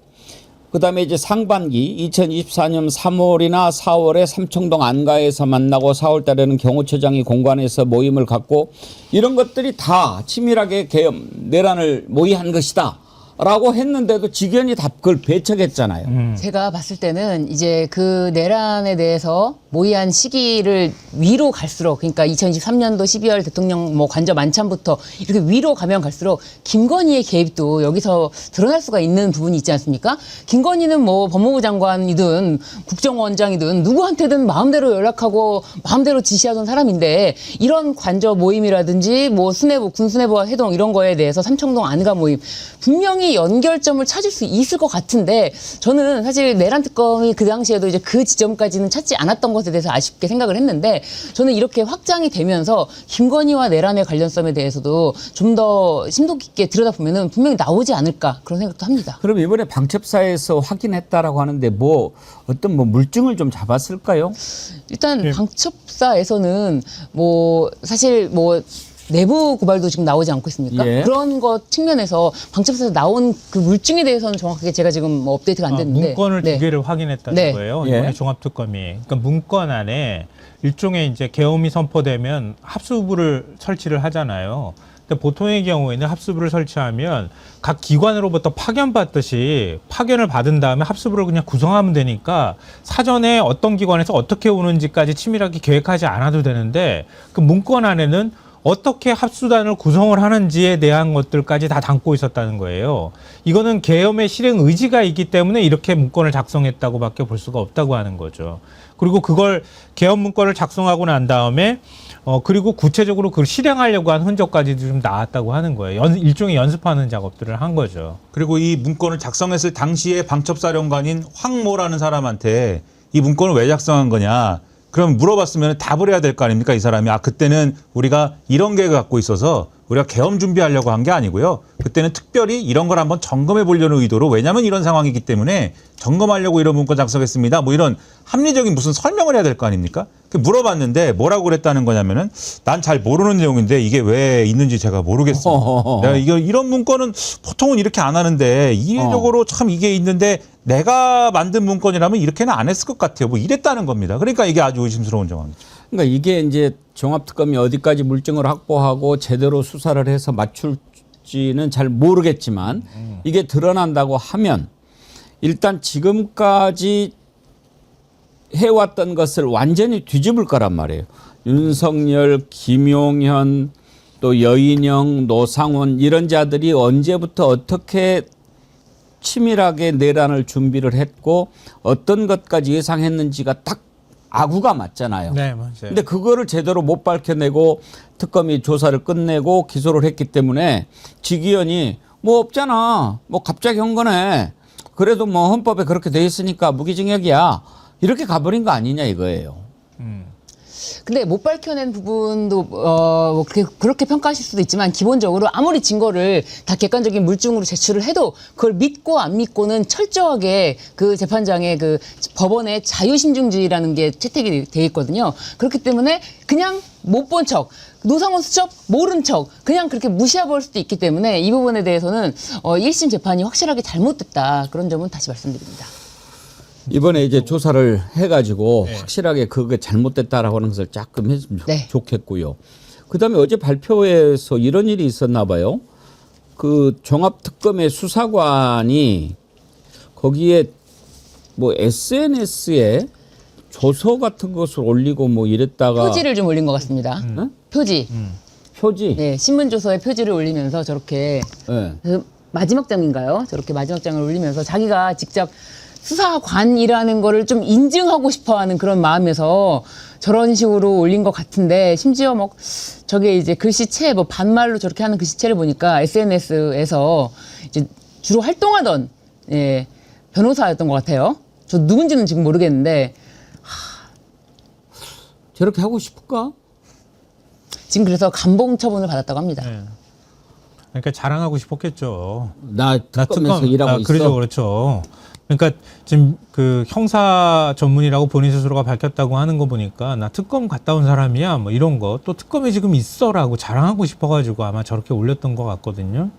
[SPEAKER 1] 그다음에 이제 상반기 2024년 3월이나 4월에 삼청동 안가에서 만나고 4월 달에는 경호처장이 공관에서 모임을 갖고, 이런 것들이 다 치밀하게 계엄 내란을 모의한 것이다 라고 했는데도 직연이 다 그걸 배척했잖아요.
[SPEAKER 3] 제가 봤을 때는 이제 그 내란에 대해서 모의한 시기를 위로 갈수록, 그러니까 2023년도 12월 대통령 뭐 관저 만찬부터 이렇게 위로 가면 갈수록 김건희의 개입도 여기서 드러날 수가 있는 부분이 있지 않습니까? 김건희는 뭐 법무부 장관이든 국정원장이든 누구한테든 마음대로 연락하고 마음대로 지시하던 사람인데, 이런 관저 모임이라든지 뭐 수뇌부, 군수뇌부와 회동 이런 거에 대해서 삼청동 안가 모임 분명히 연결점을 찾을 수 있을 것 같은데, 저는 사실 내란 특검이 그 당시에도 이제 그 지점까지는 찾지 않았던 것에 대해서 아쉽게 생각을 했는데, 저는 이렇게 확장이 되면서 김건희와 내란의 관련성에 대해서도 좀 더 심도 깊게 들여다보면은 분명히 나오지 않을까 그런 생각도 합니다.
[SPEAKER 1] 그럼 이번에 방첩사에서 확인했다라고 하는데 뭐 어떤 뭐 물증을 좀 잡았을까요?
[SPEAKER 3] 일단 방첩사에서는 뭐 사실 뭐 내부 고발도 지금 나오지 않고 있습니까?
[SPEAKER 1] 예.
[SPEAKER 3] 그런 것 측면에서 방첩사에서 나온 그 물증에 대해서는 정확하게 제가 지금 뭐 업데이트가 안 됐는데
[SPEAKER 4] 문건을
[SPEAKER 3] 네.
[SPEAKER 4] 두 개를 확인했다는
[SPEAKER 3] 네.
[SPEAKER 4] 거예요.
[SPEAKER 1] 예.
[SPEAKER 4] 이번에 종합특검이. 그러니까 문건 안에 일종의 이제 계엄이 선포되면 합수부를 설치를 하잖아요. 근데 보통의 경우에는 합수부를 설치하면 각 기관으로부터 파견받듯이 파견을 받은 다음에 합수부를 그냥 구성하면 되니까 사전에 어떤 기관에서 어떻게 오는지까지 치밀하게 계획하지 않아도 되는데, 그 문건 안에는 어떻게 합수단을 구성을 하는지에 대한 것들까지 다 담고 있었다는 거예요. 이거는 계엄의 실행 의지가 있기 때문에 이렇게 문건을 작성했다고밖에 볼 수가 없다고 하는 거죠. 그리고 그걸 계엄 문건을 작성하고 난 다음에 그리고 구체적으로 그걸 실행하려고 한 흔적까지도 좀 나왔다고 하는 거예요. 일종의 연습하는 작업들을 한 거죠.
[SPEAKER 2] 그리고 이 문건을 작성했을 당시에 방첩사령관인 황모라는 사람한테 이 문건을 왜 작성한 거냐, 그럼 물어봤으면 답을 해야 될 거 아닙니까? 이 사람이 그때는 우리가 이런 계획을 갖고 있어서 우리가 계엄 준비하려고 한 게 아니고요. 그때는 특별히 이런 걸 한번 점검해 보려는 의도로, 왜냐하면 이런 상황이기 때문에 점검하려고 이런 문건 작성했습니다. 뭐 이런 합리적인 무슨 설명을 해야 될 거 아닙니까? 물어봤는데 뭐라고 그랬다는 거냐면은, 난 잘 모르는 내용인데 이게 왜 있는지 제가 모르겠어. 내가 이런 문건은 보통은 이렇게 안 하는데 이례적으로 참 이게 있는데 내가 만든 문건이라면 이렇게는 안 했을 것 같아요. 뭐 이랬다는 겁니다. 그러니까 이게 아주 의심스러운 정황이죠.
[SPEAKER 1] 그러니까 이게 이제 종합특검이 어디까지 물증을 확보하고 제대로 수사를 해서 맞출지는 잘 모르겠지만, 이게 드러난다고 하면 일단 지금까지 해왔던 것을 완전히 뒤집을 거란 말이에요. 윤석열, 김용현, 또 여인영, 노상원 이런 자들이 언제부터 어떻게 치밀하게 내란을 준비를 했고 어떤 것까지 예상했는지가 딱 아구가 맞잖아요.
[SPEAKER 4] 네, 맞아요.
[SPEAKER 1] 근데 그거를 제대로 못 밝혀내고 특검이 조사를 끝내고 기소를 했기 때문에 지기현이 뭐 없잖아, 뭐 갑자기 한 거네, 그래도 뭐 헌법에 그렇게 돼 있으니까 무기징역이야, 이렇게 가버린 거 아니냐 이거예요.
[SPEAKER 3] 근데 못 밝혀낸 부분도 뭐 그렇게 평가하실 수도 있지만, 기본적으로 아무리 증거를 다 객관적인 물증으로 제출을 해도 그걸 믿고 안 믿고는 철저하게 그 재판장의 그 법원의 자유신중주의라는 게 채택이 돼 있거든요. 그렇기 때문에 그냥 못 본 척, 노상원 수첩 모른 척 그냥 그렇게 무시해버릴 수도 있기 때문에 이 부분에 대해서는 1심 재판이 확실하게 잘못됐다, 그런 점은 다시 말씀드립니다.
[SPEAKER 1] 이번에 이제 조사를 해가지고 확실하게 그게 잘못됐다라고 하는 것을 조금 했으면 좋겠고요. 그다음에 어제 발표에서 이런 일이 있었나 봐요. 그 종합특검의 수사관이 거기에 뭐 SNS에 조서 같은 것을 올리고 뭐 이랬다가
[SPEAKER 3] 표지를 좀 올린 것 같습니다. 표지.
[SPEAKER 1] 표지?
[SPEAKER 3] 네, 신문조서에 표지를 올리면서 저렇게 그 마지막 장인가요? 저렇게 마지막 장을 올리면서 자기가 직접 수사관이라는 거를 좀 인증하고 싶어하는 그런 마음에서 저런 식으로 올린 것 같은데, 심지어 뭐 저게 이제 글씨체, 뭐 반말로 저렇게 하는 글씨체를 보니까 SNS에서 이제 주로 활동하던 변호사였던 것 같아요. 저 누군지는 지금 모르겠는데
[SPEAKER 1] 저렇게 하고 싶을까?
[SPEAKER 3] 지금 그래서 감봉 처분을 받았다고 합니다.
[SPEAKER 4] 네. 그러니까 자랑하고 싶었겠죠.
[SPEAKER 1] 나 특검에서 일하고 있어.
[SPEAKER 4] 그렇죠, 그렇죠. 그러니까 지금 그 형사 전문이라고 본인 스스로가 밝혔다고 하는 거 보니까 나 특검 갔다 온 사람이야, 뭐 이런 거, 또 특검에 지금 있어라고 자랑하고 싶어가지고 아마 저렇게 올렸던 것 같거든요.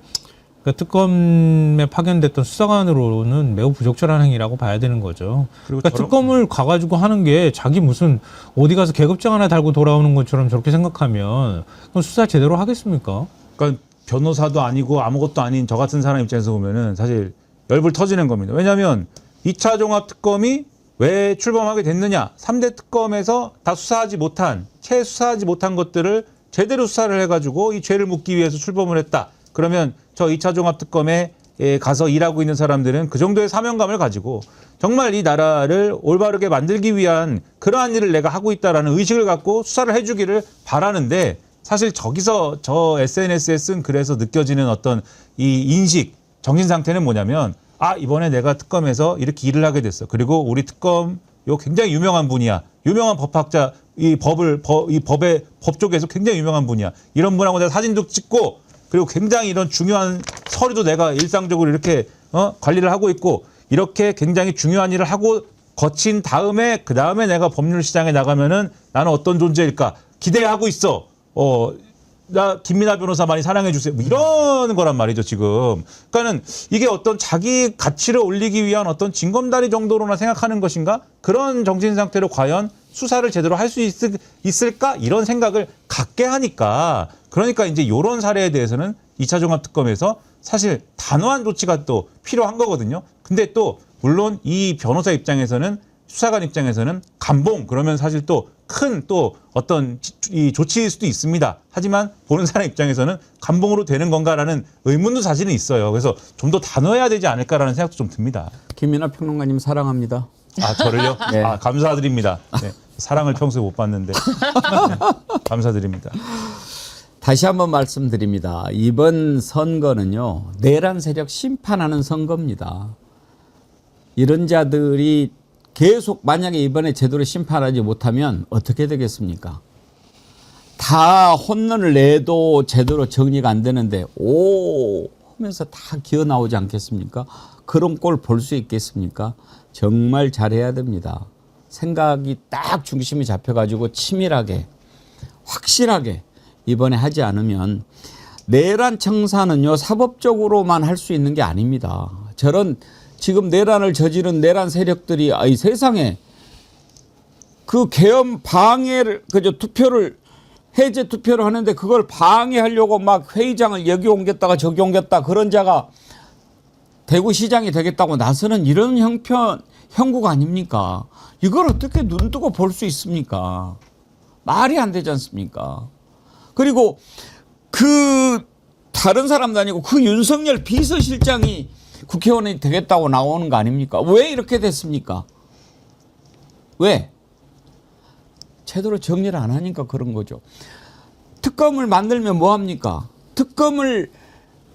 [SPEAKER 4] 그러니까 특검에 파견됐던 수사관으로는 매우 부적절한 행위라고 봐야 되는 거죠. 그러니까 특검을 가가지고 하는 게 자기 무슨 어디 가서 계급장 하나 달고 돌아오는 것처럼 저렇게 생각하면 그럼 수사 제대로 하겠습니까?
[SPEAKER 2] 그러니까 변호사도 아니고 아무것도 아닌 저 같은 사람 입장에서 보면은 사실 열불 터지는 겁니다. 왜냐하면 2차 종합특검이 왜 출범하게 됐느냐. 3대 특검에서 다 수사하지 못한, 채수사하지 못한 것들을 제대로 수사를 해가지고 이 죄를 묻기 위해서 출범을 했다. 그러면 저 2차 종합특검에 가서 일하고 있는 사람들은 그 정도의 사명감을 가지고 정말 이 나라를 올바르게 만들기 위한 그러한 일을 내가 하고 있다라는 의식을 갖고 수사를 해주기를 바라는데 사실 저기서 저 SNS에 쓴 글에서 느껴지는 어떤 이 인식, 정신 상태는 뭐냐면 이번에 내가 특검에서 이렇게 일을 하게 됐어. 그리고 우리 특검 굉장히 유명한 분이야. 유명한 법학자, 이 법의 법 쪽에서 굉장히 유명한 분이야. 이런 분하고 내가 사진도 찍고 그리고 굉장히 이런 중요한 서류도 내가 일상적으로 이렇게 관리를 하고 있고 이렇게 굉장히 중요한 일을 하고 거친 다음에 그 다음에 내가 법률 시장에 나가면은 나는 어떤 존재일까 기대하고 있어. 나 김민하 변호사 많이 사랑해 주세요. 뭐 이런 거란 말이죠, 지금. 그러니까는 이게 어떤 자기 가치를 올리기 위한 어떤 징검다리 정도로나 생각하는 것인가? 그런 정신 상태로 과연 수사를 제대로 할 수 있을까? 이런 생각을 갖게 하니까 그러니까 이제 이런 사례에 대해서는 2차 종합특검에서 사실 단호한 조치가 또 필요한 거거든요. 근데 또 물론 이 변호사 입장에서는 수사관 입장에서는 감봉 그러면 사실 또 큰 또 어떤 이 조치일 수도 있습니다. 하지만 보는 사람 입장에서는 감봉으로 되는 건가라는 의문도 사실은 있어요. 그래서 좀 더 단호해야 되지 않을까라는 생각도 좀 듭니다.
[SPEAKER 1] 김민하 평론가님 사랑합니다.
[SPEAKER 2] 저를요?
[SPEAKER 1] 네.
[SPEAKER 2] 감사드립니다. 네. 사랑을 평소에 못 받는데 네. 감사드립니다.
[SPEAKER 1] 다시 한번 말씀드립니다. 이번 선거는요. 내란 세력 심판하는 선거입니다. 이런 자들이 계속 만약에 이번에 제대로 심판하지 못하면 어떻게 되겠습니까? 다 혼론을 내도 제대로 정리가 안 되는데 하면서 다 기어 나오지 않겠습니까? 그런 꼴 볼 수 있겠습니까? 정말 잘해야 됩니다. 생각이 딱 중심이 잡혀가지고 치밀하게 확실하게 이번에 하지 않으면 내란 청산은요 사법적으로만 할 수 있는 게 아닙니다. 저런 지금 내란을 저지른 내란 세력들이 이 세상에 그 계엄 방해를 투표를 해제 투표를 하는데 그걸 방해하려고 막 회의장을 여기 옮겼다가 저기 옮겼다 그런 자가 대구시장이 되겠다고 나서는 이런 형국 아닙니까? 이걸 어떻게 눈 뜨고 볼 수 있습니까? 말이 안 되지 않습니까? 그리고 그 다른 사람도 아니고 그 윤석열 비서실장이 국회의원이 되겠다고 나오는 거 아닙니까? 왜 이렇게 됐습니까? 왜? 제대로 정리를 안 하니까 그런 거죠. 특검을 만들면 뭐 합니까?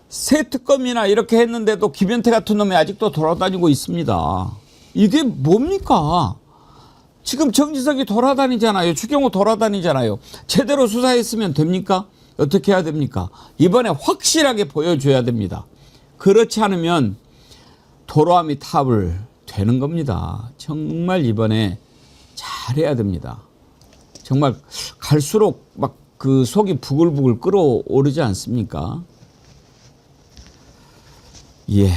[SPEAKER 1] 새 특검이나 이렇게 했는데도 김현태 같은 놈이 아직도 돌아다니고 있습니다. 이게 뭡니까? 지금 정지석이 돌아다니잖아요. 추경호 돌아다니잖아요. 제대로 수사했으면 됩니까? 어떻게 해야 됩니까? 이번에 확실하게 보여줘야 됩니다. 그렇지 않으면 도로아미 탑을 되는 겁니다. 정말 이번에 잘해야 됩니다. 정말 갈수록 막 그 속이 부글부글 끓어오르지 않습니까? 예.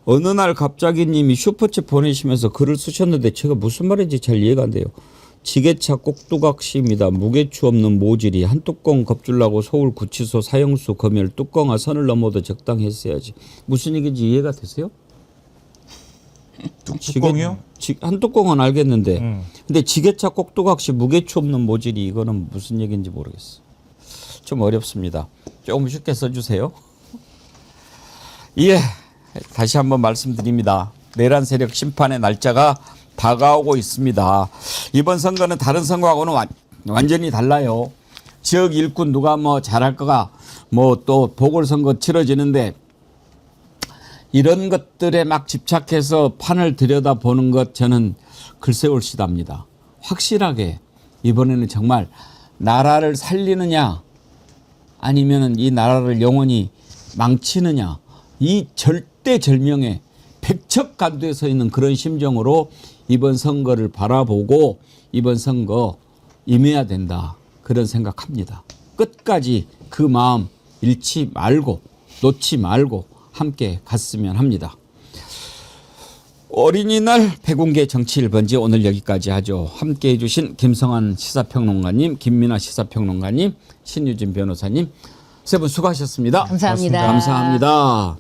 [SPEAKER 1] 어느 날 갑자기 님이 슈퍼챗 보내시면서 글을 쓰셨는데 제가 무슨 말인지 잘 이해가 안 돼요. 지게차 꼭두각시입니다. 무게추 없는 모질이 한 뚜껑 겁주려고 서울구치소 사형수 검열 뚜껑아 선을 넘어도 적당했어야지. 무슨 얘기인지 이해가 되세요?
[SPEAKER 2] 뚜껑이요?
[SPEAKER 1] 한 뚜껑은 알겠는데 근데 지게차 꼭두각시 무게추 없는 모질이 이거는 무슨 얘기인지 모르겠어. 좀 어렵습니다. 조금 쉽게 써주세요. 예, 다시 한번 말씀드립니다. 내란 세력 심판의 날짜가 다가오고 있습니다. 이번 선거는 다른 선거하고는 완전히 달라요. 지역 일꾼 누가 뭐 잘할 거가 뭐 또 보궐선거 치러지는데 이런 것들에 막 집착해서 판을 들여다보는 것 저는 글쎄 올시답니다. 확실하게 이번에는 정말 나라를 살리느냐 아니면 이 나라를 영원히 망치느냐 이 절대절명의 백척간두에 서 있는 그런 심정으로 이번 선거를 바라보고 이번 선거 임해야 된다. 그런 생각합니다. 끝까지 그 마음 잃지 말고 놓지 말고 함께 갔으면 합니다. 어린이날 백운계 정치 1번지 오늘 여기까지 하죠. 함께해 주신 김성환 시사평론가님, 김민하 시사평론가님, 신유진 변호사님 세 분 수고하셨습니다.
[SPEAKER 3] 감사합니다.
[SPEAKER 1] 감사합니다.